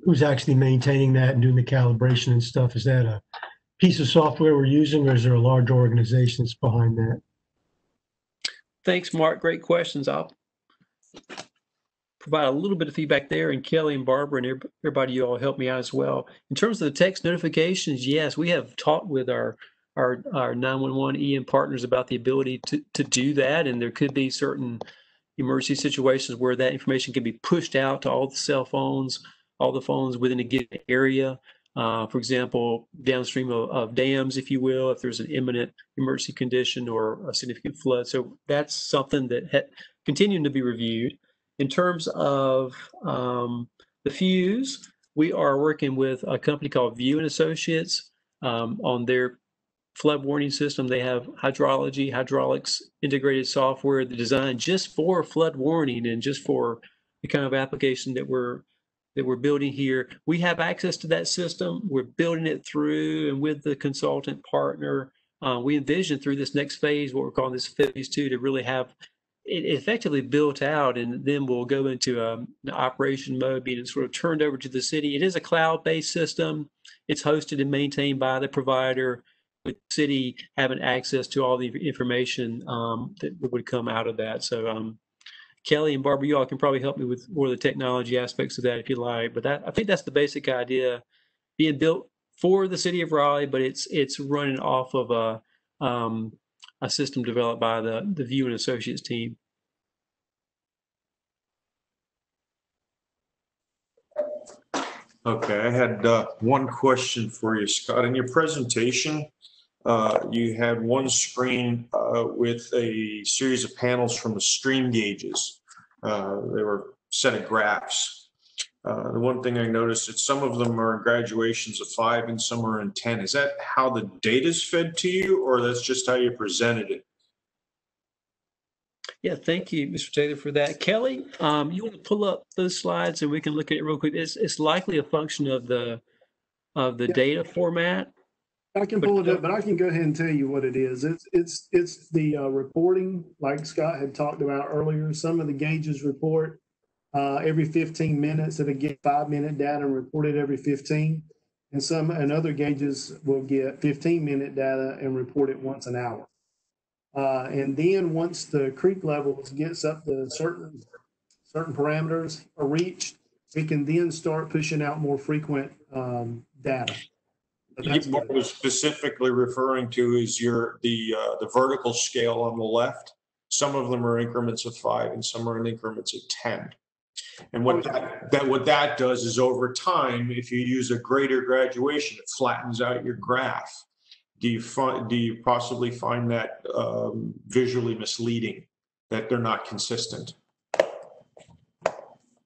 Who's actually maintaining that and doing the calibration and stuff? Is that a piece of software we're using, or is there a large organization that's behind that? Thanks, Mark. Great questions. I'll provide a little bit of feedback there, and Kelly and Barbara and everybody, you all help me out as well. In terms of the text notifications, yes, we have talked with our 911 EM partners about the ability to do that, and there could be certain emergency situations where that information can be pushed out to all the cell phones, all the phones within a given area. For example, downstream of dams, if you will, if there's an imminent emergency condition or a significant flood. So that's something that continuing to be reviewed. In terms of the fuse, we are working with a company called View and Associates on their flood warning system. They have hydraulics integrated software designed just for flood warning and just for the kind of application that we're building here. We have access to that system. We're building it through and with the consultant partner. We envision through this next phase, what we're calling this phase 2, to really have it effectively built out, and then we'll go into an operation mode, being sort of turned over to the city. It is a cloud-based system. It's hosted and maintained by the provider, with the city having access to all the information that would come out of that. So Kelly and Barbara, you all can probably help me with more of the technology aspects of that if you like. But I think that's the basic idea, being built for the city of Raleigh, but it's running off of a system developed by the View and Associates team. Okay, I had one question for you, Scott. In your presentation, you had one screen with a series of panels from the stream gauges. They were a set of graphs. The one thing I noticed is some of them are in graduations of 5 and some are in 10. Is that how the data is fed to you, or that's just how you presented it? Yeah, thank you, Mr. Taylor, for that. Kelly, you want to pull up those slides and we can look at it real quick. It's likely a function of the data format. I can pull it up, but I can go ahead and tell you what it is. It's the reporting, like Scott had talked about earlier. Some of the gauges report every 15 minutes. It'll get 5-minute data and report it every 15. And other gauges will get 15-minute data and report it once an hour. And then once the creek levels gets up to certain parameters are reached, we can then start pushing out more frequent data. What I was specifically referring to is the vertical scale on the left. Some of them are increments of 5 and some are in increments of 10. And what that does is over time, if you use a greater graduation, it flattens out your graph. Do you possibly find that visually misleading, that they're not consistent?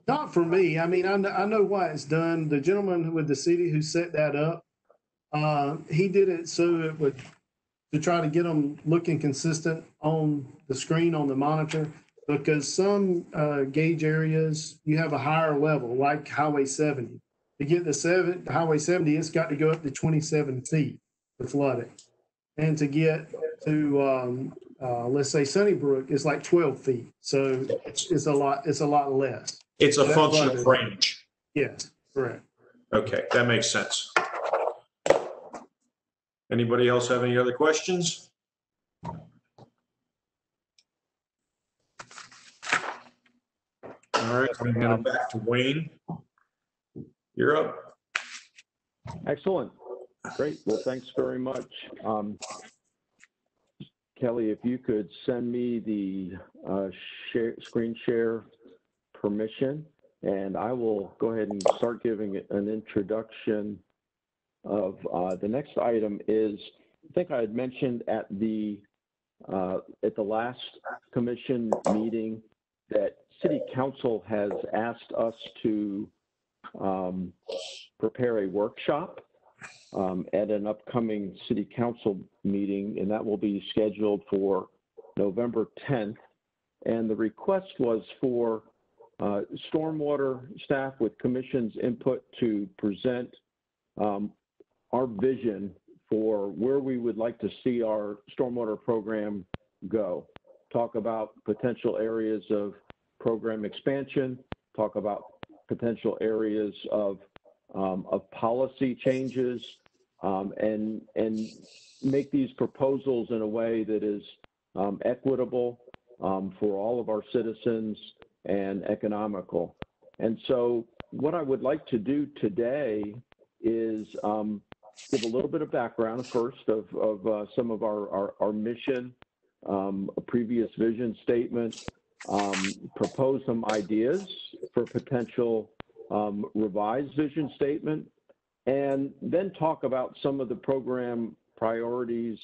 Not for me. I mean, I know why it's done. The gentleman with the city who set that up, he did it so it would, to try to get them looking consistent on the screen on the monitor, because some gauge areas you have a higher level, like Highway 70. To get the Highway 70, it's got to go up to 27 feet to flood it, and to get to let's say Sunnybrook, it's like 12 feet. So it's a lot less. It's a function of range. Yes, correct. Okay, that makes sense. Anybody else have any other questions? All right, I'm going to hand it back to Wayne. You're up. Excellent. Great. Well, thanks very much. Kelly, if you could send me the screen share permission, and I will go ahead and start giving an introduction of the next item is, I think I had mentioned at the last commission meeting that City Council has asked us to prepare a workshop at an upcoming City Council meeting, and that will be scheduled for November 10th. And the request was for stormwater staff with commission's input to present our vision for where we would like to see our stormwater program go. Talk about potential areas of program expansion, talk about potential areas of policy changes, and make these proposals in a way that is equitable for all of our citizens and economical. And so what I would like to do today is give a little bit of background first of some of our mission, a previous vision statement, propose some ideas for potential revised vision statement, and then talk about some of the program priorities,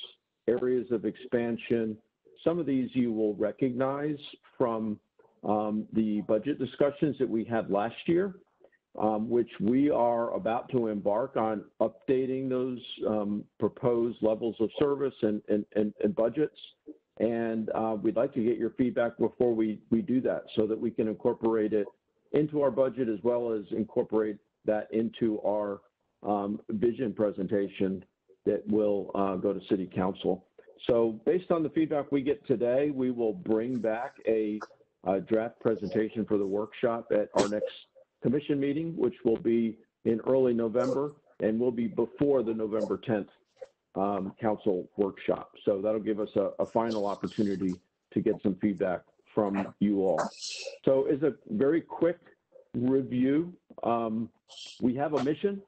areas of expansion. Some of these you will recognize from the budget discussions that we had last year, which we are about to embark on updating those proposed levels of service and budgets. And we'd like to get your feedback before we do that so that we can incorporate it into our budget as well as incorporate that into our vision presentation that will go to City Council. So based on the feedback we get today, we will bring back a draft presentation for the workshop at our next commission meeting, which will be in early November and will be before the November 10th council workshop. So that'll give us a final opportunity to get some feedback from you all. So as a very quick review, we have a mission.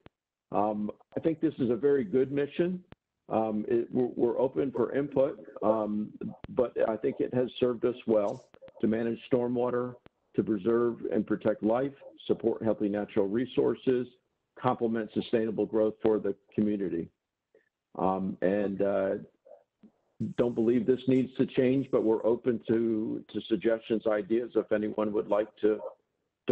I think this is a very good mission. We're open for input, but I think it has served us well to manage stormwater, to preserve and protect life, support healthy natural resources, complement sustainable growth for the community. Don't believe this needs to change, but we're open to suggestions, ideas, if anyone would like to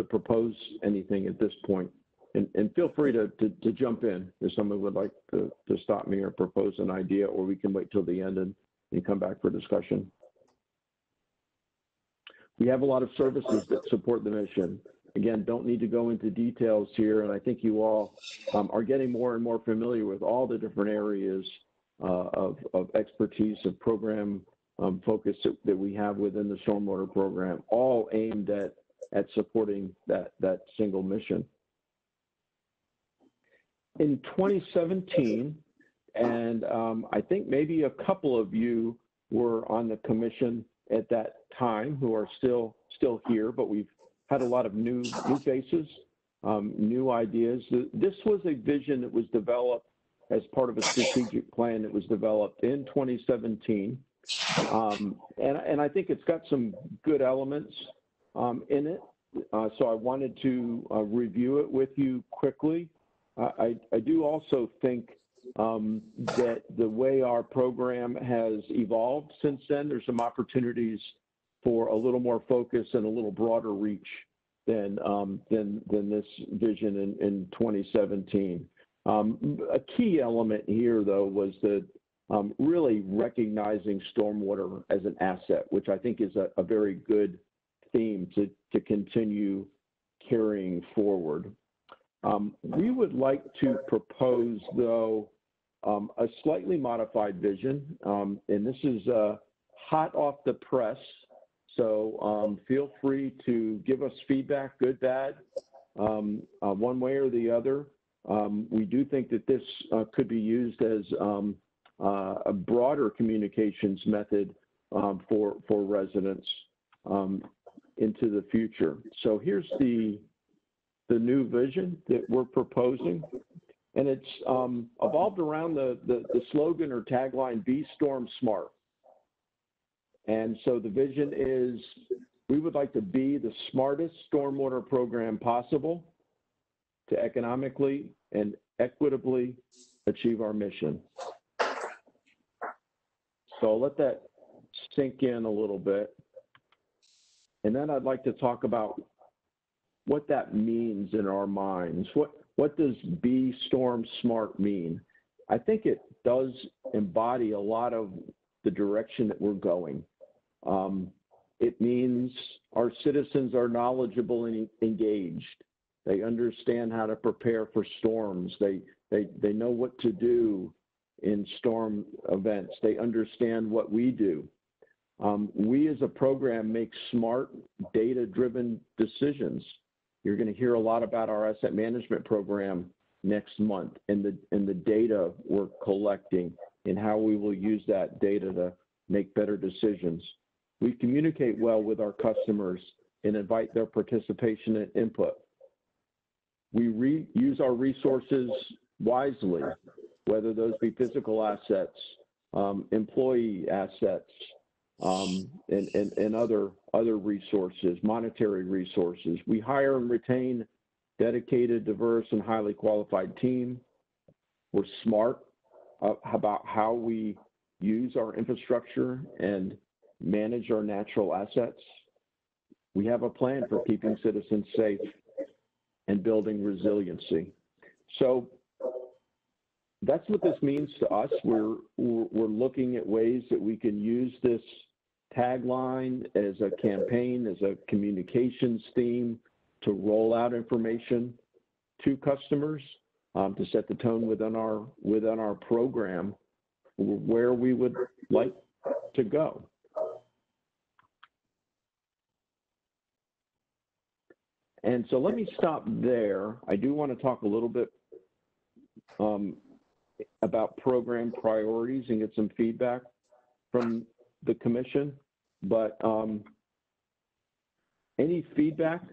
propose anything at this point. And feel free to jump in if someone would like to stop me or propose an idea, or we can wait till the end and come back for discussion. We have a lot of services that support the mission. Again, don't need to go into details here, and I think you all are getting more and more familiar with all the different areas of expertise, of program focus that we have within the stormwater program, all aimed at supporting that single mission. In 2017, and I think maybe a couple of you were on the commission at that time who are still here, but we've had a lot of new faces, new ideas. This was a vision that was developed as part of a strategic plan that was developed in 2017. And I think it's got some good elements in it. So I wanted to review it with you quickly. I do also think that the way our program has evolved since then, there's some opportunities for a little more focus and a little broader reach than this vision in 2017. A key element here, though, was the really recognizing stormwater as an asset, which I think is a very good theme to continue carrying forward. We would like to propose, though, a slightly modified vision, and this is hot off the press, so feel free to give us feedback, good, bad, one way or the other. We do think that this could be used as a broader communications method for residents into the future. So here's the new vision that we're proposing, and it's evolved around the slogan or tagline, "Be Storm Smart." And so the vision is, we would like to be the smartest stormwater program possible to economically and equitably achieve our mission. So I'll let that sink in a little bit. And then I'd like to talk about what that means in our minds. What does be storm smart mean? I think it does embody a lot of the direction that we're going. It means our citizens are knowledgeable and engaged. They understand how to prepare for storms. They know what to do in storm events. They understand what we do. We as a program make smart, data-driven decisions. You're going to hear a lot about our asset management program next month and the data we're collecting and how we will use that data to make better decisions. We communicate well with our customers and invite their participation and input. We use our resources wisely, whether those be physical assets, employee assets, and other resources, monetary resources. We hire and retain dedicated, diverse, and highly qualified team. We're smart about how we use our infrastructure and manage our natural assets. We have a plan for keeping citizens safe and building resiliency. So that's what this means to us. We're looking at ways that we can use this tagline as a campaign, as a communications theme to roll out information to customers, to set the tone within our program where we would like to go. And so let me stop there. I do want to talk a little bit about program priorities and get some feedback from the commission, but any feedback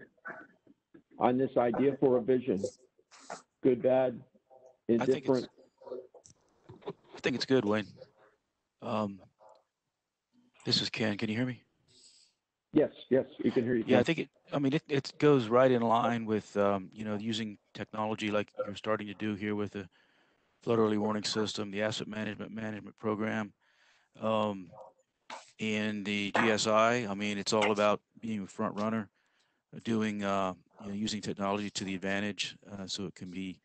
on this idea for a vision? Good, bad, indifferent? I think it's good, Wayne. This is Ken. Can you hear me? Yes, you can hear you. Yeah, I think it goes right in line with, using technology like you're starting to do here with the flood early warning system, the asset management program, and the GSI. I mean, it's all about being a front runner, doing, using technology to the advantage, so it can be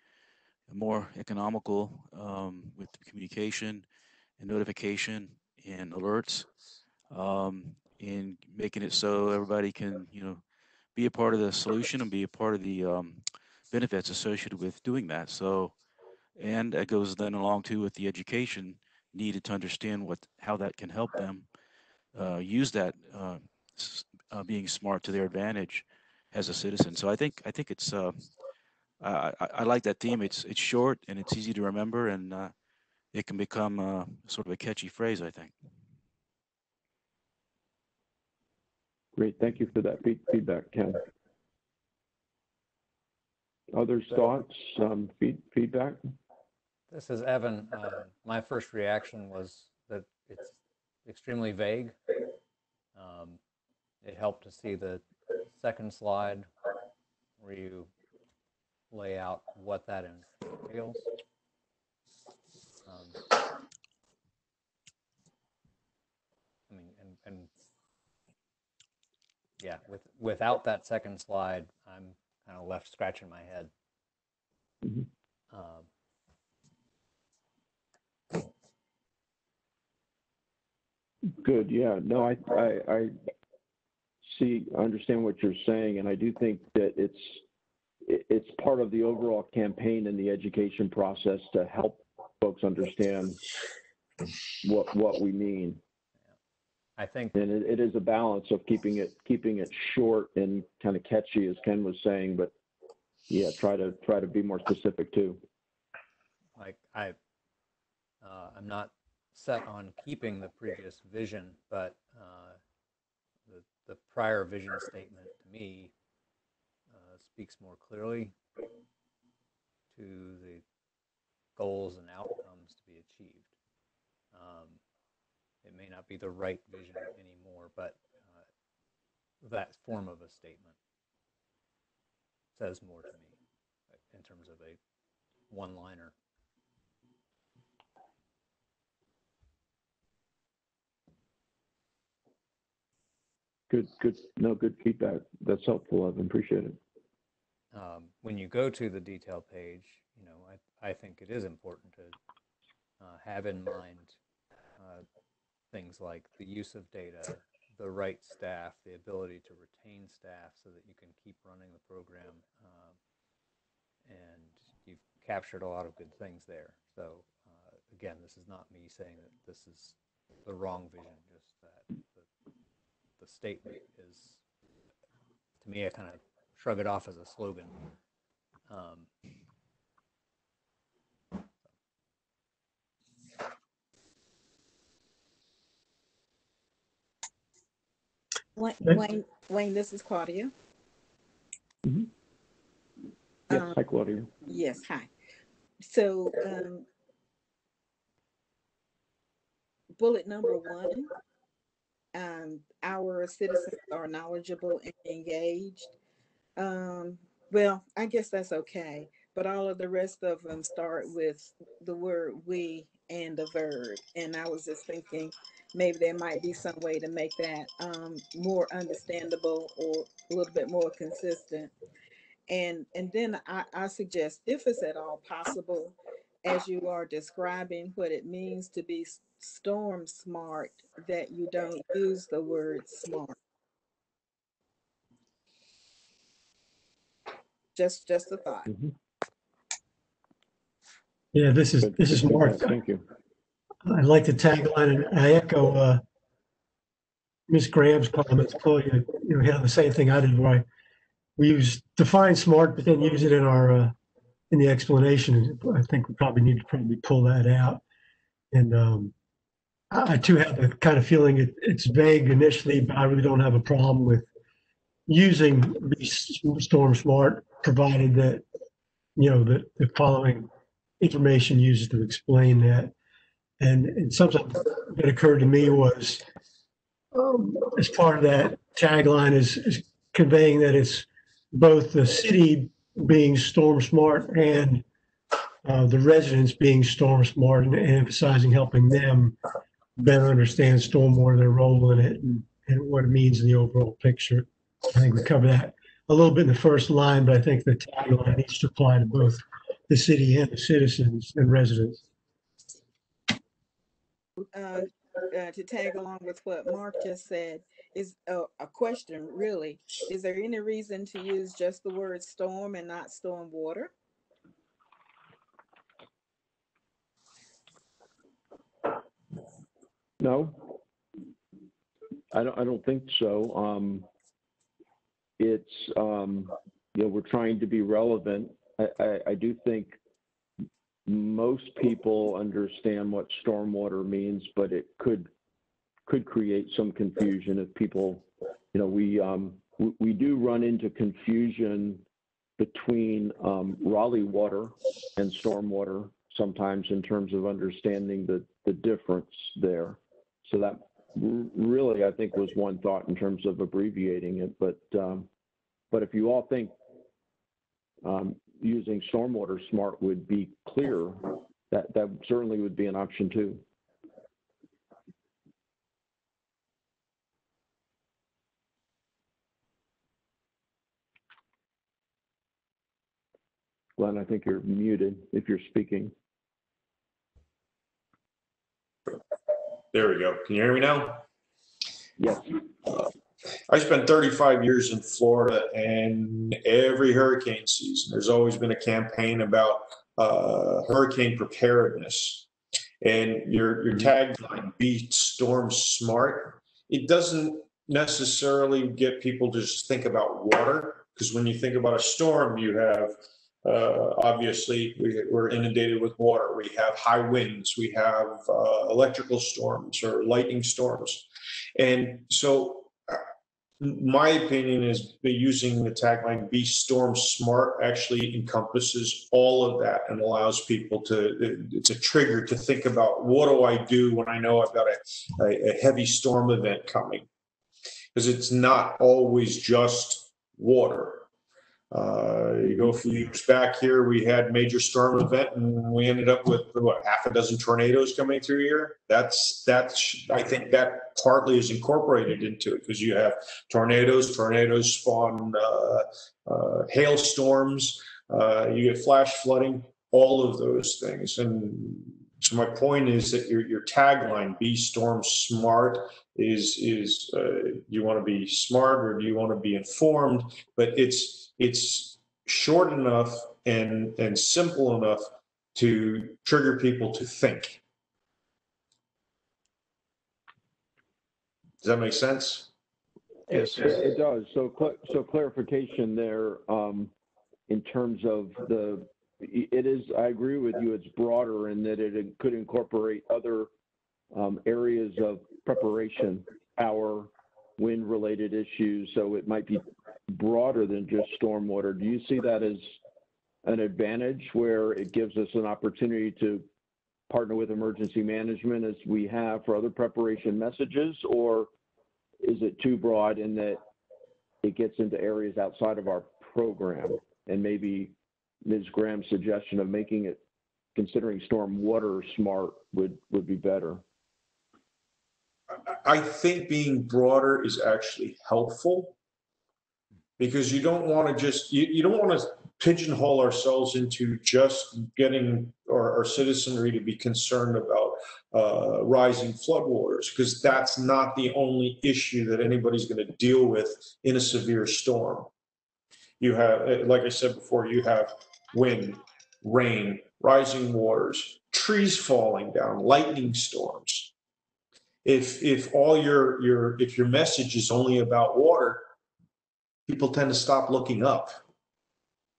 more economical with communication and notification and alerts, and making it so everybody can, be a part of the solution and be a part of the benefits associated with doing that. So, and that goes then along too with the education needed to understand how that can help them use that being smart to their advantage as a citizen. So I think it's I like that theme. It's short and it's easy to remember, and it can become sort of a catchy phrase, I think. Great, thank you for that feedback, Ken. Others' thoughts, feedback? This is Evan. My first reaction was that it's extremely vague. It helped to see the second slide where you lay out what that entails. I mean, and yeah, without that second slide, I'm kind of left scratching my head. Mm-hmm. Good. Yeah. No, I understand what you're saying, and I do think that it's part of the overall campaign and the education process to help folks understand what we mean. I think, and it is a balance of keeping it short and kind of catchy, as Ken was saying, but yeah, try to be more specific too. Like I'm not set on keeping the previous vision, but the prior vision statement to me speaks more clearly to the goals and outcomes to be achieved. It may not be the right vision anymore, but that form of a statement says more to me in terms of a one-liner. Good feedback. That's helpful. I appreciate it. When you go to the detail page, I think it is important to have in mind things like the use of data, the right staff, the ability to retain staff so that you can keep running the program. And you've captured a lot of good things there. So again, this is not me saying that this is the wrong vision, just that the statement is, to me, I kind of shrug it off as a slogan. Wayne, this is Claudia. Mm-hmm. Yes, hi, Claudia. Yes, hi. So bullet number 1, our citizens are knowledgeable and engaged. Well, I guess that's okay, but all of the rest of them start with the word we and the verb. And I was just thinking maybe there might be some way to make that more understandable or a little bit more consistent. And then I suggest, if it's at all possible, as you are describing what it means to be storm smart, that you don't use the word smart. Just a thought. Mm-hmm. Yeah, this is Mark. Thank you. I like the tagline, and I echo Ms. Graham's comments. Claudia, had the same thing I did, where we define smart, but then use it in our in the explanation. I think we probably need to pull that out. And I too have the kind of feeling it's vague initially, but I really don't have a problem with using storm smart, provided that that the following information used to explain that. And something that occurred to me was, as part of that tagline is conveying that it's both the city being storm smart and the residents being storm smart and emphasizing helping them better understand stormwater, their role in it, and what it means in the overall picture. I think we covered that a little bit in the first line, but I think the tagline needs to apply to both the city and the citizens and residents. To tag along with what Mark just said, is a question really. Is there any reason to use just the word storm and not storm water? No, I don't think so. It's, we're trying to be relevant. I do think most people understand what stormwater means, but it could create some confusion if people, we do run into confusion between Raleigh water and stormwater sometimes in terms of understanding the difference there. So that really, I think, was one thought in terms of abbreviating it. But if you all think using stormwater smart would be clear, that certainly would be an option too. Glenn, I think you're muted if you're speaking. There we go. Can you hear me now? Yes. I spent 35 years in Florida, and every hurricane season, there's always been a campaign about hurricane preparedness. And your tagline, be storm smart, it doesn't necessarily get people to just think about water, because when you think about a storm, you have obviously we're inundated with water. We have high winds. We have electrical storms or lightning storms. And so my opinion is that using the tagline be storm smart actually encompasses all of that and allows people to, it's a trigger to think about, what do I do when I know I've got a heavy storm event coming? Because it's not always just water. You go a few years back here, we had major storm event and we ended up with what, half a dozen tornadoes coming through here. That's I think that partly is incorporated into it, because you have tornadoes spawn hailstorms, you get flash flooding, all of those things. And so my point is that your tagline, be storm smart, is you want to be smart or do you want to be informed? But it's short enough and simple enough to trigger people to think. Does that make sense? Yes, it does. So clarification there, in terms of it is, I agree with you, it's broader in that it could incorporate other areas of preparation, power, wind-related issues. So it might be broader than just stormwater. Do you see that as an advantage where it gives us an opportunity to partner with emergency management as we have for other preparation messages, or is it too broad in that it gets into areas outside of our program? And maybe Ms. Graham's suggestion of making it, considering stormwater smart, would be better. I think being broader is actually helpful, because you don't want to just, you don't want to pigeonhole ourselves into just getting our citizenry to be concerned about rising floodwaters, because that's not the only issue that anybody's going to deal with in a severe storm. You have, like I said before, you have wind, rain, rising waters, trees falling down, lightning storms. If all your message is only about water, people tend to stop looking up.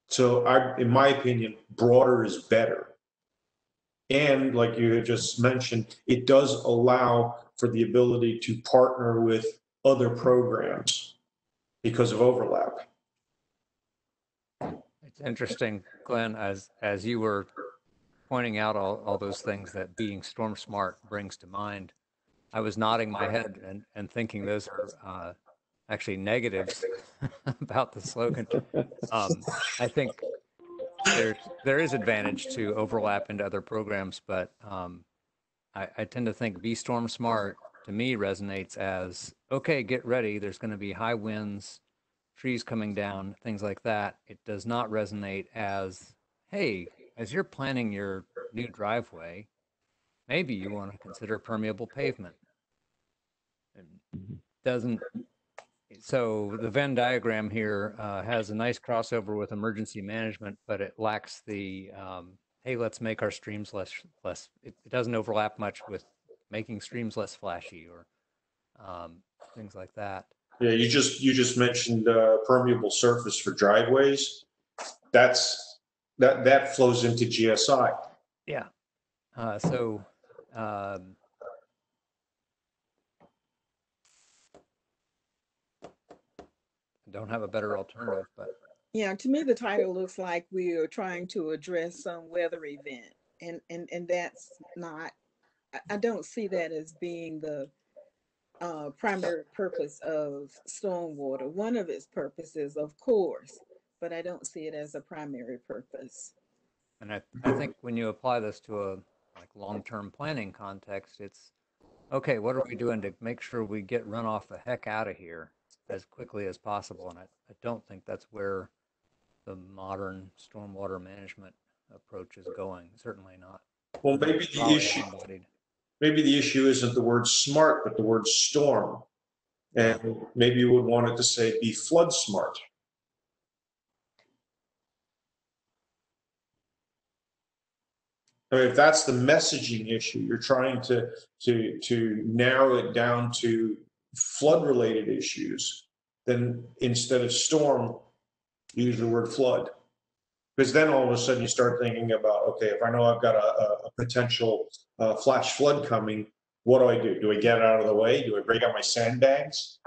So in my opinion, broader is better. And like you had just mentioned, it does allow for the ability to partner with other programs because of overlap. It's interesting, Glenn, as you were pointing out all those things that being storm smart brings to mind, I was nodding my head and thinking those are actually negatives about the slogan. I think there is advantage to overlap into other programs, but I tend to think Be Storm Smart to me resonates as, okay, get ready. There's going to be high winds, trees coming down, things like that. It does not resonate as, hey, as you're planning your new driveway, maybe you want to consider permeable pavement. It doesn't. So the Venn diagram here has a nice crossover with emergency management, but it lacks the, hey, let's make our streams less. It doesn't overlap much with making streams less flashy or things like that. Yeah, you just mentioned permeable surface for driveways. That flows into GSI. Yeah. Don't have a better alternative, but yeah, to me, the title looks like we are trying to address some weather event, and that's not. I don't see that as being the primary purpose of stormwater. One of its purposes, of course, but I don't see it as a primary purpose. and I think when you apply this to a like long-term planning context, it's okay, what are we doing to make sure we get runoff the heck out of here as quickly as possible? And I don't think that's where the modern stormwater management approach is going. Certainly not. Well, maybe the issue isn't the word smart, but the word storm. And maybe you would want it to say be flood smart. I mean, if that's the messaging issue, you're trying to narrow it down to flood related issues, then instead of storm, use the word flood. Because then all of a sudden you start thinking about, okay, if I know I've got a potential flash flood coming, what do? Do I get it out of the way? Do I break out my sandbags?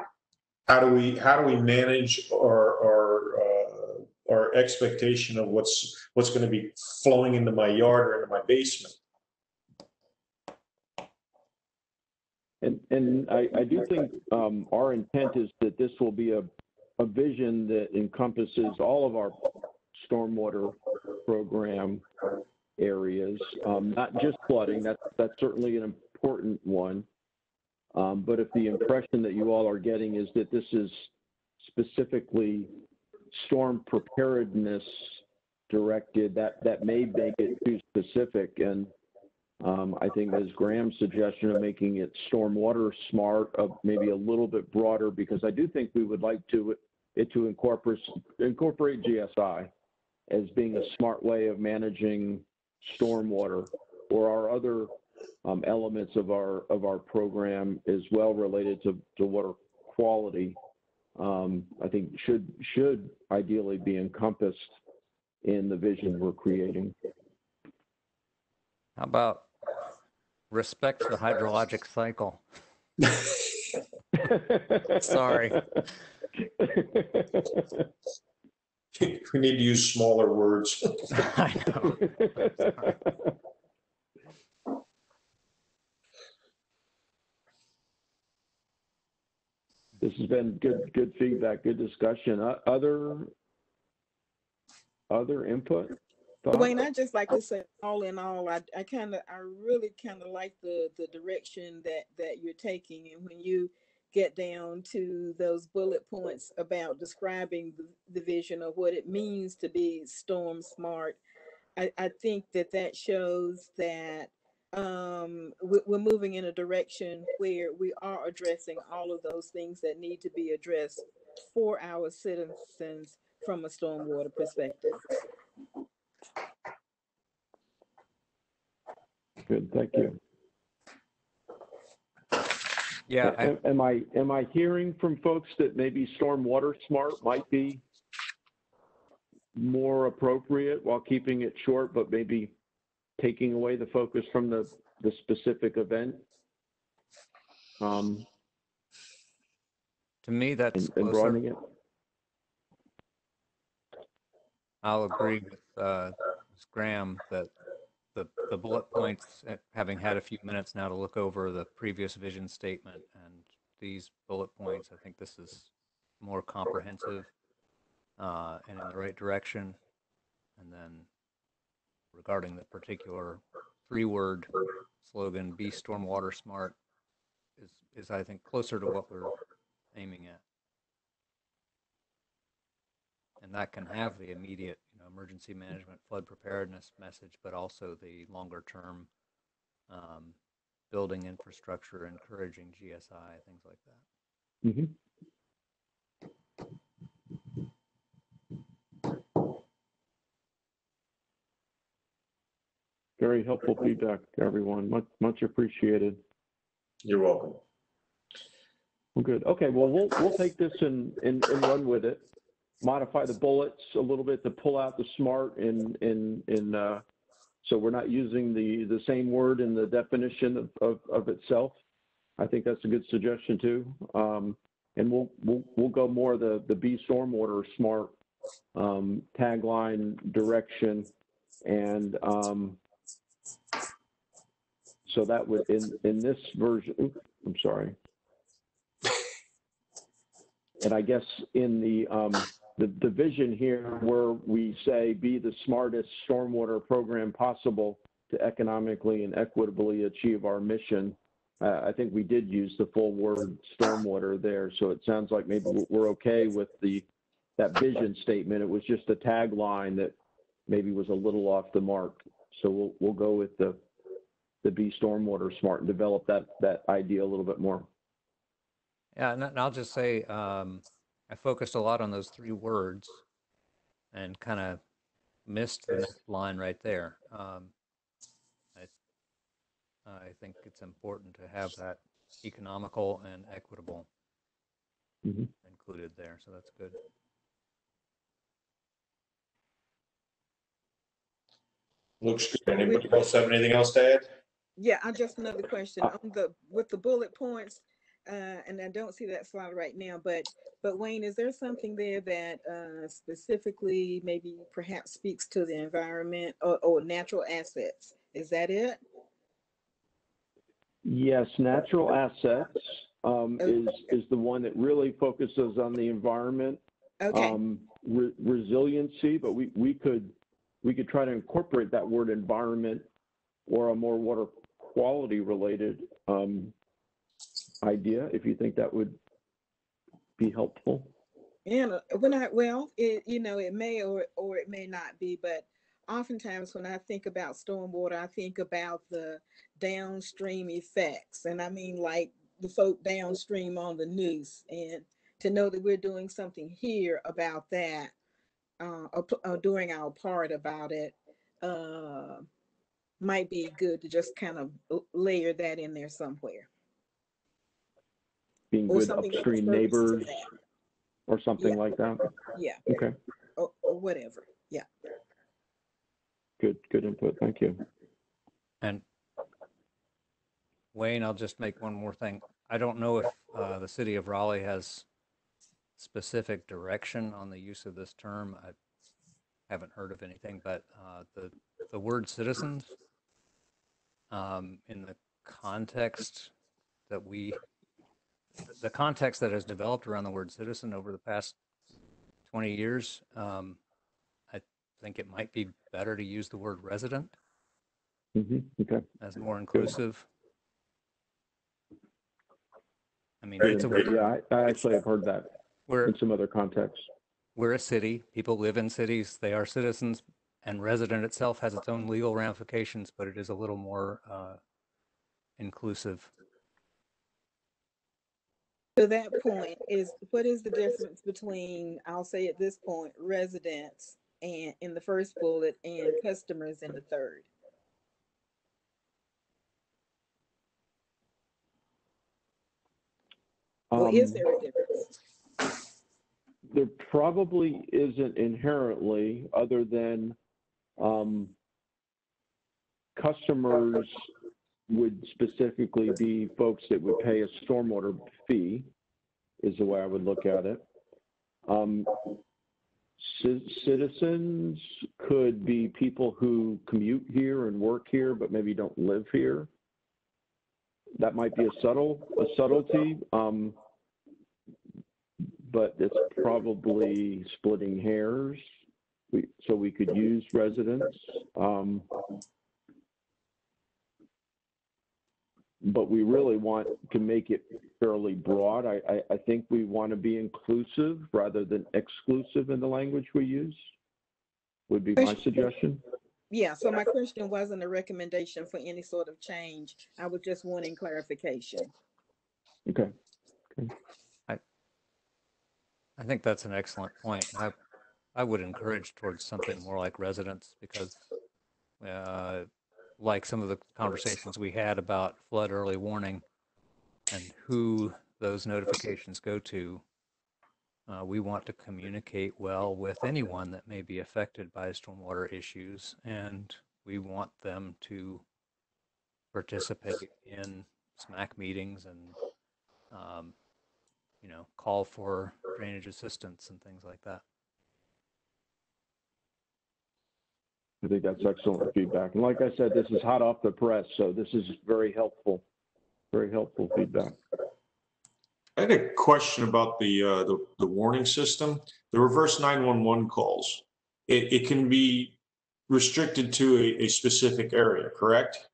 How do we manage our expectation of what's going to be flowing into my yard or into my basement? And I do think our intent is that this will be a vision that encompasses all of our stormwater program areas, not just flooding. That's certainly an important one. But if the impression that you all are getting is that this is specifically storm preparedness directed, that may make it too specific. And I think as Graham's suggestion of making it stormwater smart, maybe a little bit broader, because I do think we would like it to incorporate GSI as being a smart way of managing stormwater, or our other elements of our program as well related to water quality. I think should ideally be encompassed in the vision we're creating. How about respect the hydrologic cycle? Sorry. We need to use smaller words. I know. This has been good feedback, good discussion. Other input? Wayne, I just like to say, all in all, I really kind of like the direction that you're taking, and when you get down to those bullet points about describing the vision of what it means to be storm smart, I think that shows that we're moving in a direction where we are addressing all of those things that need to be addressed for our citizens from a stormwater perspective. Good, thank you. Yeah. Am I hearing from folks that maybe stormwater smart might be more appropriate while keeping it short, but maybe taking away the focus from the specific event? To me, that's and broadening it. I'll agree with Graham that the bullet points, having had a few minutes now to look over the previous vision statement and these bullet points, I think this is more comprehensive and in the right direction. And then regarding the particular 3-word slogan, "Be Stormwater Smart," is I think closer to what we're aiming at. And that can have the immediate, emergency management, flood preparedness message, but also the longer term building infrastructure, encouraging GSI, things like that. Mm-hmm. Very helpful feedback, everyone. Much appreciated. You're welcome. Well, good. Okay. Well, we'll take this and run with it. Modify the bullets a little bit to pull out the smart so we're not using the same word in the definition of itself. I think that's a good suggestion too. And we'll go more the Be Stormwater Smart tagline direction, and so that would in this version. Oops, I'm sorry. And I guess in the vision here, where we say be the smartest stormwater program possible to economically and equitably achieve our mission, I think we did use the full word stormwater there. So it sounds like maybe we're okay with that vision statement. It was just a tagline that maybe was a little off the mark. So we'll go with the Be Stormwater Smart and develop that idea a little bit more. Yeah, and I'll just say I focused a lot on those 3 words and kind of missed the next line right there. I think it's important to have that economical and equitable included there, so that's good. Looks good. Anybody else have anything else to add? Yeah, I just another question on with the bullet points, and I don't see that slide right now, but Wayne, is there something there that specifically maybe perhaps speaks to the environment or natural assets? Is that it? Yes, natural assets is the one that really focuses on the environment. Okay. Resiliency, but we could try to incorporate that word environment or a more water quality related idea, if you think that would be helpful. And it may or it may not be, but oftentimes when I think about stormwater, I think about the downstream effects, and I mean like the folk downstream on the news, and to know that we're doing something here about that, doing our part about it, might be good to just kind of layer that in there somewhere. Being good upstream neighbors or something like that. Yeah. Okay. Or whatever. Yeah. Good input. Thank you. And Wayne, I'll just make one more thing. I don't know if the city of Raleigh has specific direction on the use of this term. I haven't heard of anything, but the word citizens in the context that the context that has developed around the word citizen over the past 20 years, I think it might be better to use the word resident Okay. as more inclusive. I mean, I actually have heard that in some other contexts. We're a city. People live in cities. They are citizens, and resident itself has its own legal ramifications, but it is a little more inclusive. To that point, what is the difference between, I'll say at this point, residents and in the first bullet and customers in the third? Or is there a difference? There probably isn't inherently, other than customers would specifically be folks that would pay a stormwater fee, is the way I would look at it. Citizens could be people who commute here and work here, but maybe don't live here. That might be a subtlety, but it's probably splitting hairs. so we could use residents. But we really want to make it fairly broad. I think we want to be inclusive rather than exclusive in the language we use, would be my suggestion. Yeah, so my question wasn't a recommendation for any sort of change. I was just wanting clarification. Okay. I think that's an excellent point. I would encourage towards something more like residents, because like some of the conversations we had about flood early warning and who those notifications go to, we want to communicate well with anyone that may be affected by stormwater issues, and we want them to participate in SMAC meetings and call for drainage assistance and things like that. I think that's excellent feedback. And like I said, this is hot off the press, so this is very helpful feedback. I had a question about the warning system. The reverse 911 calls. It can be restricted to a specific area, correct?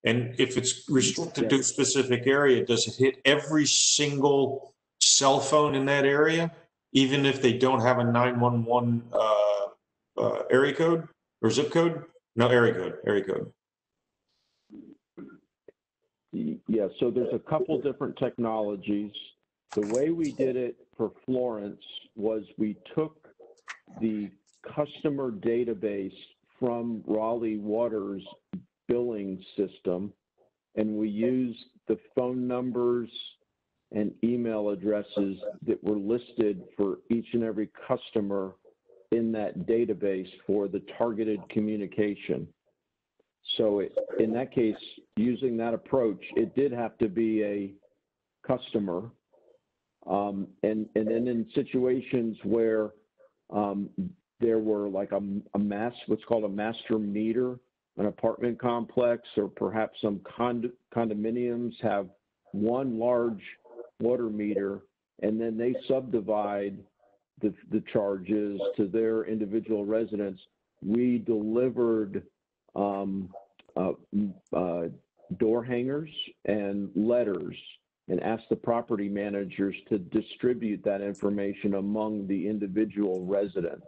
And if it's restricted to a specific area, does it hit every single cell phone in that area, even if they don't have a 911 area code or zip code? No, area code. Yeah, so there's a couple different technologies. The way we did it for Florence was we took the customer database from Raleigh Water's billing system, and we used the phone numbers and email addresses that were listed for each and every customer in that database for the targeted communication. So in that case, using that approach, it did have to be a customer. And then in situations where there were like what's called a master meter, an apartment complex, or perhaps some condominiums have one large water meter, and then they subdivide the charges to their individual residents. We delivered door hangers and letters and asked the property managers to distribute that information among the individual residents.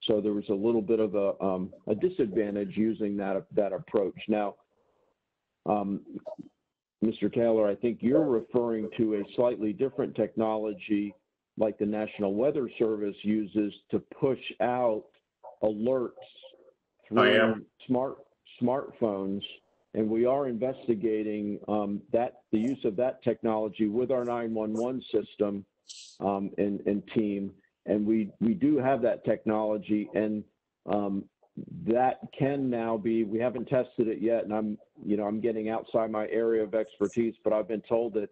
So there was a little bit of a disadvantage using that approach. Now, Mr. Taylor, I think you're referring to a slightly different technology like the National Weather Service uses to push out alerts through smartphones, and we are investigating the use of that technology with our 911 system and team. And we do have that technology, and that can now be, we haven't tested it yet, and I'm getting outside my area of expertise, but I've been told that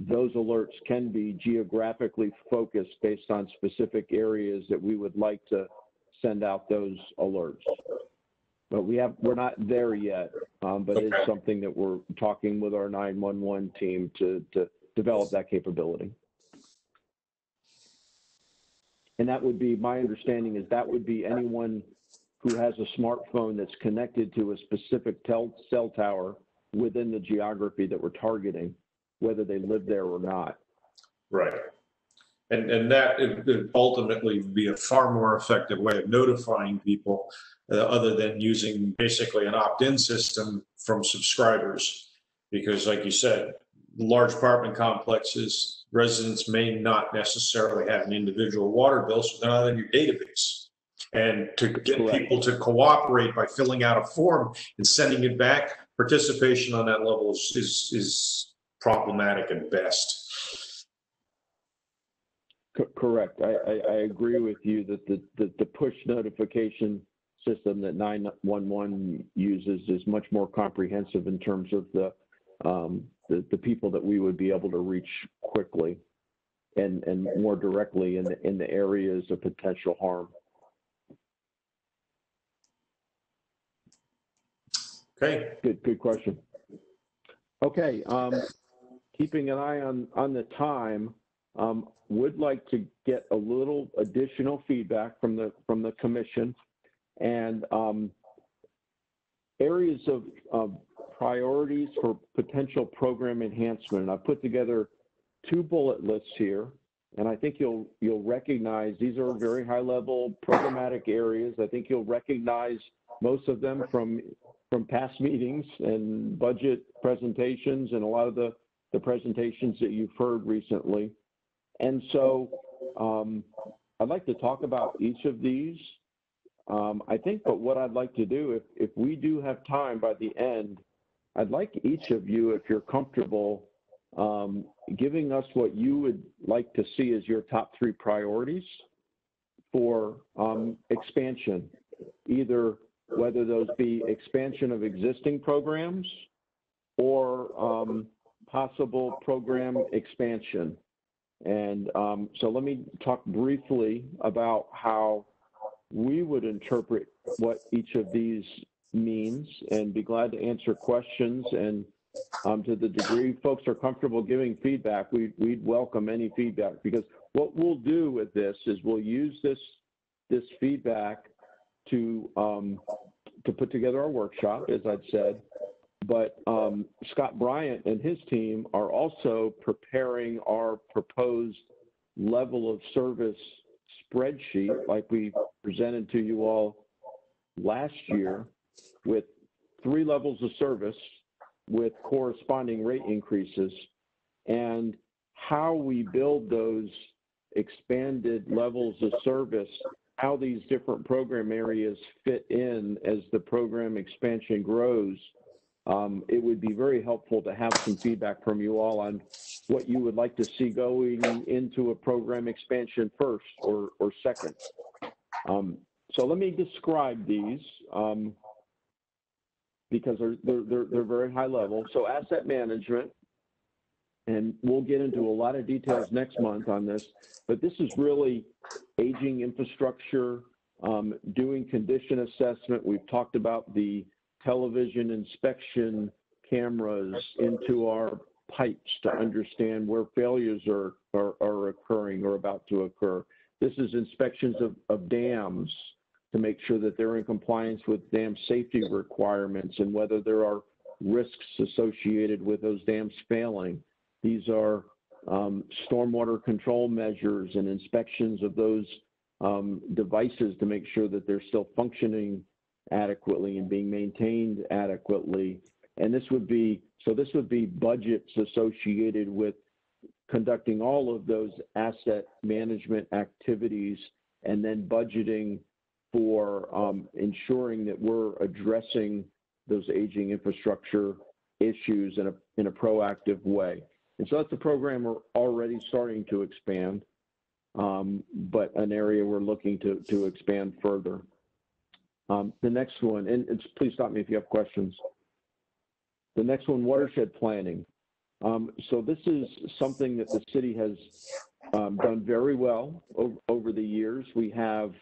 those alerts can be geographically focused based on specific areas that we would like to send out those alerts. But we're not there yet, but it's something that we're talking with our 911 team to develop that capability. And that would be, my understanding is that would be anyone who has a smartphone that's connected to a specific cell tower within the geography that we're targeting, whether they live there or not. Right. And that it ultimately would be a far more effective way of notifying people other than using basically an opt-in system from subscribers. Because like you said, large apartment complexes, residents may not necessarily have an individual water bill, so they're not in your database. And to get people to cooperate by filling out a form and sending it back, participation on that level is problematic at best. Correct. I agree with you that the push notification system that 911 uses is much more comprehensive in terms of the people that we would be able to reach quickly and more directly in the areas of potential harm. Okay. Good question. Okay. Keeping an eye on the time, would like to get a little additional feedback from the commission and areas of priorities for potential program enhancement. And I've put together 2 bullet lists here, and I think you'll recognize these are very high level programmatic areas. I think you'll recognize most of them from past meetings and budget presentations and a lot of the presentations that you've heard recently. And so I'd like to talk about each of these. I think, but what I'd like to do, if we do have time by the end, I'd like each of you, if you're comfortable, giving us what you would like to see as your top 3 priorities for expansion, either whether those be expansion of existing programs or possible program expansion. And so let me talk briefly about how we would interpret what each of these means and be glad to answer questions. And to the degree folks are comfortable giving feedback, we'd welcome any feedback, because what we'll do with this is we'll use this feedback to put together our workshop, as I'd said. But Scott Bryant and his team are also preparing our proposed level of service spreadsheet, like we presented to you all last year, with 3 levels of service with corresponding rate increases, and how we build those expanded levels of service, how these different program areas fit in as the program expansion grows. It would be very helpful to have some feedback from you all on what you would like to see going into a program expansion first or second. So let me describe these because they're very high level. So asset management, and we'll get into a lot of details next month on this, but this is really aging infrastructure, doing condition assessment. We've talked about the television inspection cameras into our pipes to understand where failures are occurring or about to occur. This is inspections of dams to make sure that they're in compliance with dam safety requirements and whether there are risks associated with those dams failing. These are stormwater control measures and inspections of those devices to make sure that they're still functioning adequately and being maintained adequately. And this would be budgets associated with conducting all of those asset management activities, and then budgeting for ensuring that we're addressing those aging infrastructure issues in a proactive way. And so that's a program we're already starting to expand, but an area we're looking to expand further. The next one, and please stop me if you have questions. The next one, watershed planning. So this is something that the city has done very well over the years. We have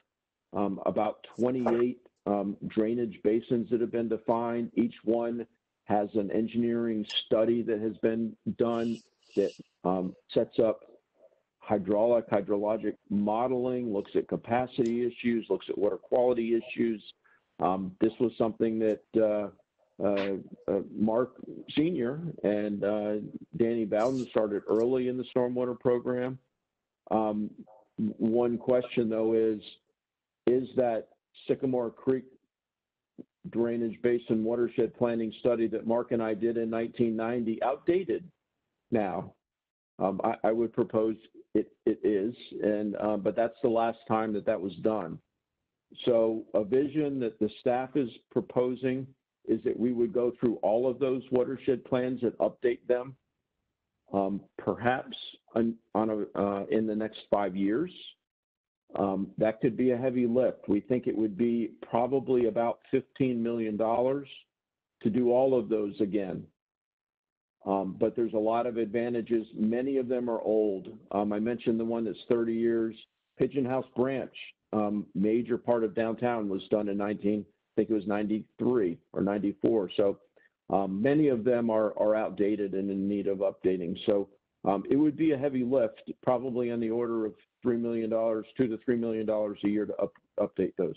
about 28 drainage basins that have been defined. Each one has an engineering study that has been done that sets up hydrologic modeling, looks at capacity issues, looks at water quality issues. This was something that Mark Sr. and Danny Bowden started early in the stormwater program. One question, though, is that Sycamore Creek drainage basin watershed planning study that Mark and I did in 1990 outdated now? I would propose it is, but that's the last time that was done. So a vision that the staff is proposing is that we would go through all of those watershed plans and update them, perhaps in the next 5 years. That could be a heavy lift. We think it would be probably about $15 million to do all of those again. But there's a lot of advantages. Many of them are old. I mentioned the one that's 30 years. Pigeon House Branch, major part of downtown, was done in 93 or 94. So many of them are outdated and in need of updating. So It would be a heavy lift, probably on the order of $3 million, $2 to $3 million a year to update those.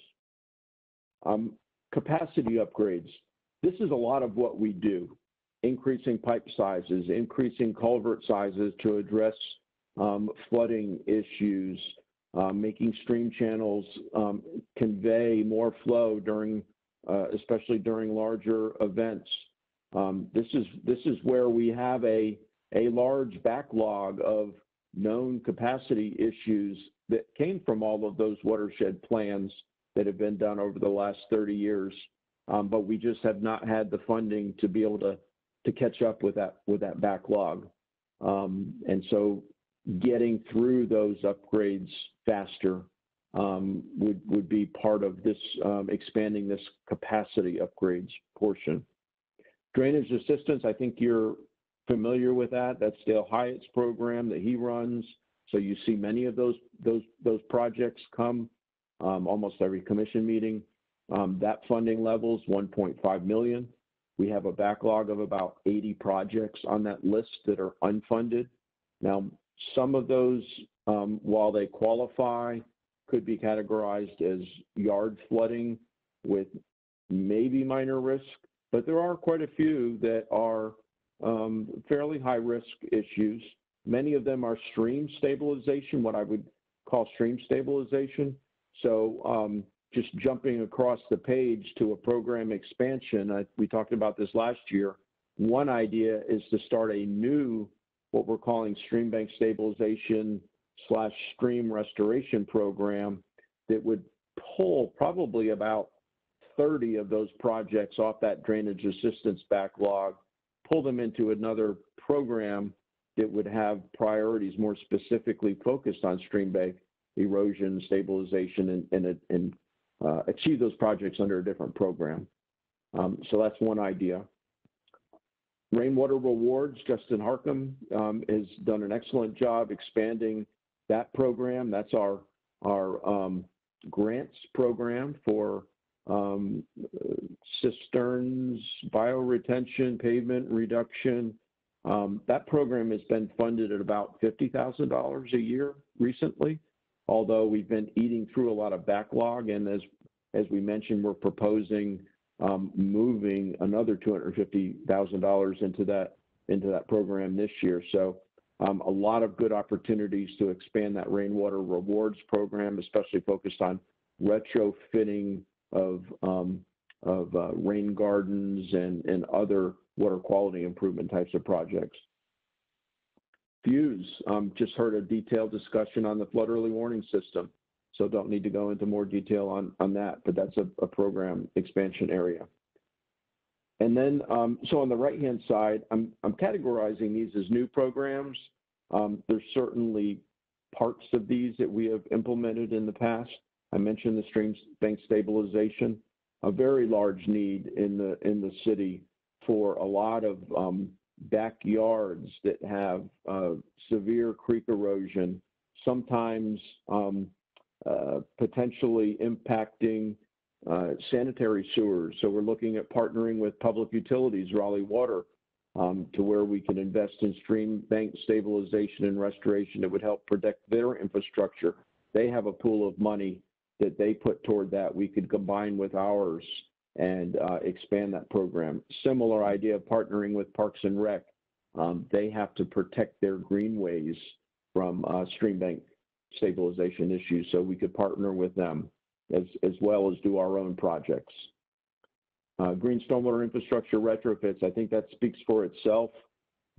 Capacity upgrades. This is a lot of what we do. Increasing pipe sizes, increasing culvert sizes to address flooding issues, making stream channels convey more flow during, especially during larger events. This is where we have a large backlog of known capacity issues that came from all of those watershed plans that have been done over the last 30 years. But we just have not had the funding to be able to catch up with that backlog. And so getting through those upgrades faster would be part of this, expanding this capacity upgrades portion. Drainage assistance, I think you're familiar with that. That's Dale Hyatt's program that he runs. So you see many of those projects come almost every commission meeting. That funding level is $1.5 million. We have a backlog of about 80 projects on that list that are unfunded. Now, some of those, while they qualify, could be categorized as yard flooding with maybe minor risk, but there are quite a few that are fairly high risk issues. Many of them are stream stabilization, what I would call stream stabilization. So just jumping across the page to a program expansion, we talked about this last year. One idea is to start a new, what we're calling stream bank stabilization / stream restoration program that would pull probably about 30 of those projects off that drainage assistance backlog, pull them into another program that would have priorities more specifically focused on stream bank erosion, stabilization, and achieve those projects under a different program. So that's one idea. Rainwater rewards, Justin Harcum has done an excellent job expanding that program. That's our grants program for cisterns, bioretention, pavement reduction. That program has been funded at about $50,000 a year recently, although we've been eating through a lot of backlog. And as we mentioned, we're proposing moving another $250,000 into that program this year. So a lot of good opportunities to expand that rainwater rewards program, especially focused on retrofitting of rain gardens and other water quality improvement types of projects. Fuse, just heard a detailed discussion on the flood early warning system, so don't need to go into more detail on that, but that's a program expansion area. And then, so on the right-hand side, I'm categorizing these as new programs. There's certainly parts of these that we have implemented in the past. I mentioned the stream bank stabilization, a very large need in the city for a lot of backyards that have severe creek erosion, sometimes potentially impacting sanitary sewers. So we're looking at partnering with public utilities, Raleigh Water, to where we can invest in stream bank stabilization and restoration that would help protect their infrastructure. They have a pool of money that they put toward that. We could combine with ours and expand that program. Similar idea of partnering with Parks and Rec. They have to protect their greenways from stream bank stabilization issues, so we could partner with them as well as do our own projects. Green stormwater infrastructure retrofits, I think that speaks for itself.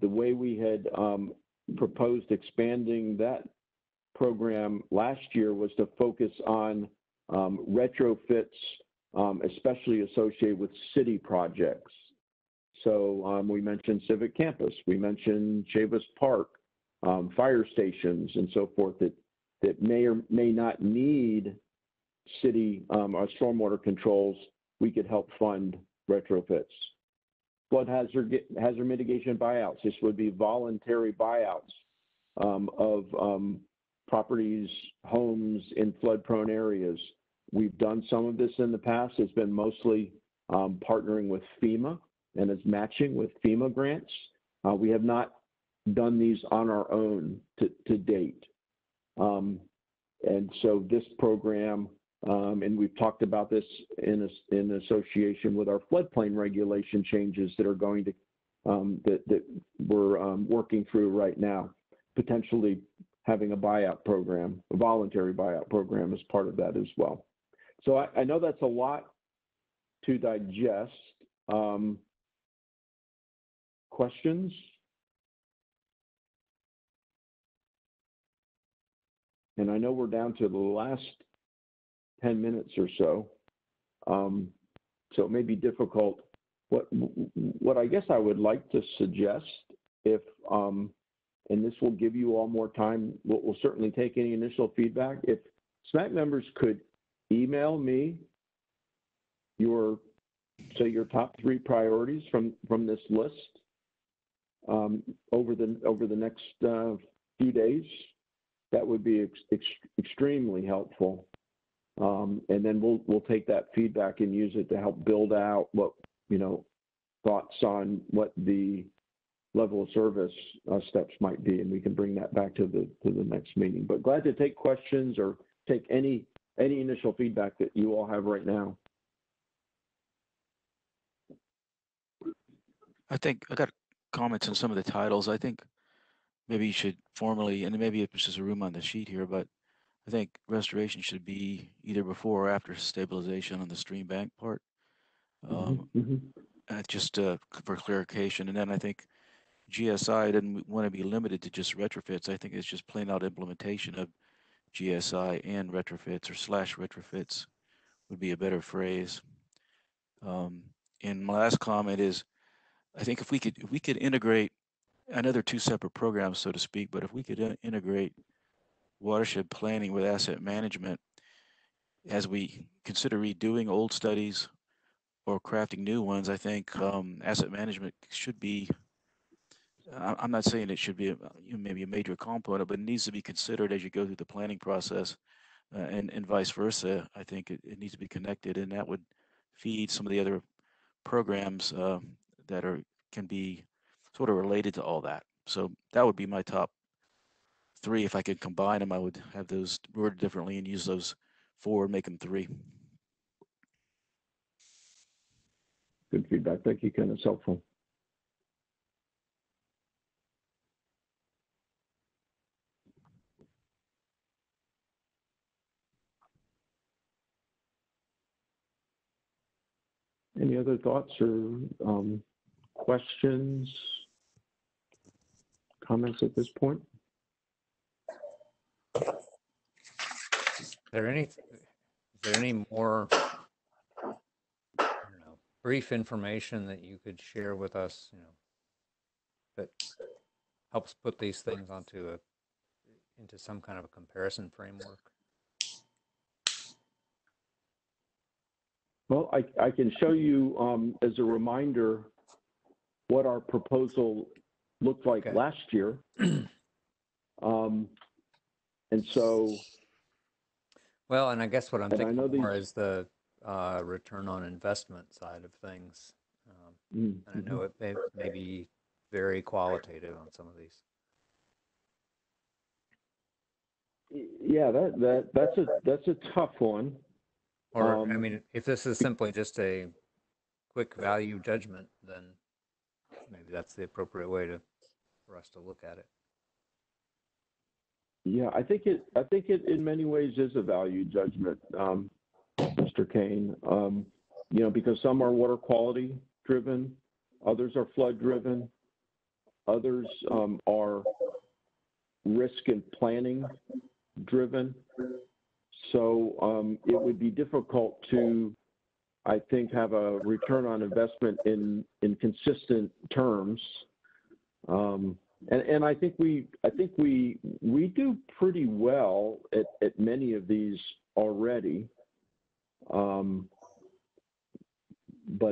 The way we had proposed expanding that program last year was to focus on retrofits, especially associated with city projects. So we mentioned Civic Campus, we mentioned Chavis Park, fire stations, and so forth that may or may not need city stormwater controls. We could help fund retrofits. Flood hazard mitigation buyouts. This would be voluntary buyouts of properties, homes in flood-prone areas. We've done some of this in the past. It's been mostly partnering with FEMA and it's matching with FEMA grants. We have not done these on our own to date. And so this program, and we've talked about this in association with our floodplain regulation changes that are going to, that we're working through right now, potentially having a buyout program, a voluntary buyout program as part of that as well. So I know that's a lot to digest. Questions? And I know we're down to the last 10 minutes or so. So it may be difficult. What I guess I would like to suggest, if, and this will give you all more time, we'll certainly take any initial feedback. If SMAC members could email me your top 3 priorities from this list over the next few days, that would be extremely helpful. And then we'll take that feedback and use it to help build out what, thoughts on what the level of service steps might be, and we can bring that back to the next meeting. But glad to take questions or take any initial feedback that you all have right now. I think I got comments on some of the titles. I think maybe you should formally, and maybe it's just a room on the sheet here, but I think restoration should be either before or after stabilization on the stream bank part. Just for clarification. And then I think GSI didn't want to be limited to just retrofits. I think it's just plain out implementation of GSI and retrofits, or / retrofits would be a better phrase. And my last comment is, I think if we could integrate, I know they're 2 separate programs, so to speak, but if we could integrate watershed planning with asset management as we consider redoing old studies or crafting new ones, I think asset management should be, I'm not saying it should be maybe a major component, but it needs to be considered as you go through the planning process, and vice versa. I think it needs to be connected, and that would feed some of the other programs that can be sort of related to all that. So that would be my top 3. If I could combine them, I would have those worded differently and use those 4 and make them 3. Good feedback. Thank you, Ken. It's helpful. Any other thoughts or questions, comments at this point? Is there any more, I don't know, brief information that you could share with us, that helps put these things into some kind of a comparison framework? Well, I can show you as a reminder what our proposal looked like last year. And so, well, and I guess what I'm thinking more is the return on investment side of things. And I know it may be very qualitative on some of these. Yeah, that's a tough one. Or I mean, if this is simply just a quick value judgment, then maybe that's the appropriate way for us to look at it. Yeah, I think it in many ways is a value judgment, Mr. Kane. Because some are water quality driven, others are flood driven, others are risk and planning driven. So it would be difficult to, I think, have a return on investment in consistent terms. And I think we do pretty well at many of these already. But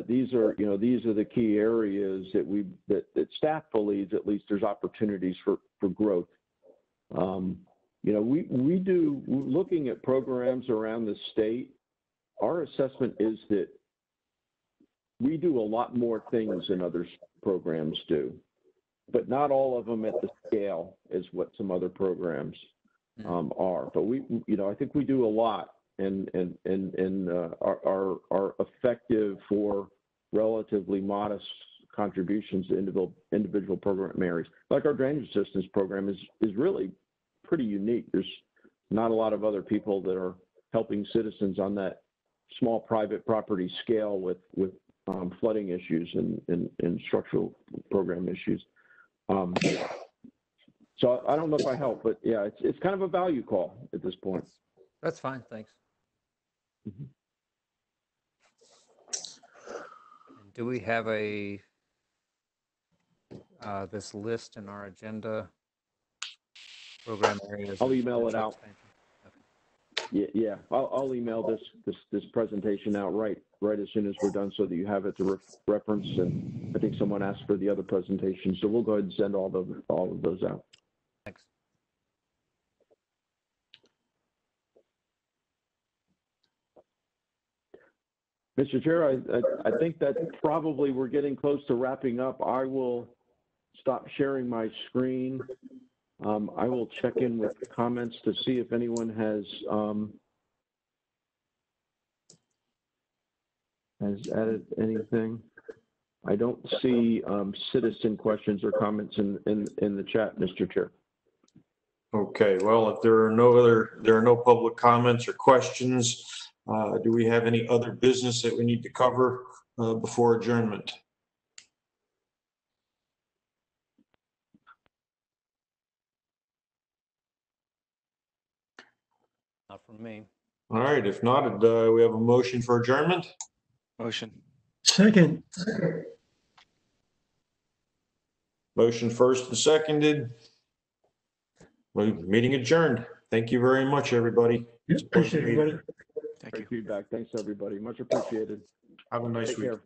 these are the key areas that staff believes at least there's opportunities for growth. We do, looking at programs around the state, our assessment is that we do a lot more things than other programs do. but not all of them at the scale is what some other programs are. But we, I think we do a lot and are effective for relatively modest contributions to individual program areas. Like our drainage systems program is really pretty unique. There's not a lot of other people that are helping citizens on that small private property scale with flooding issues and structural program issues. So I don't know if I help, but yeah, it's kind of a value call at this point. That's fine, thanks. Mm-hmm. And do we have this list in our agenda? Program areas. I'll email it out. Expansion? Yeah. I'll email this presentation out right as soon as we're done, so that you have it to reference. And I think someone asked for the other presentation, so we'll go ahead and send all of those out. Thanks. Mr. Chair, I think that probably we're getting close to wrapping up. I will stop sharing my screen. I will check in with comments to see if anyone has added anything. I don't see citizen questions or comments in the chat, Mr. Chair. Okay, well, if there are no public comments or questions, do we have any other business that we need to cover before adjournment? Not from me. All right, if not, we have a motion for adjournment. Motion. Second. Motion first and seconded. Meeting adjourned. Thank you very much, everybody. Appreciate it, everybody. Thank you. Great feedback. Thanks, everybody. Much appreciated. Have a nice Take week. care.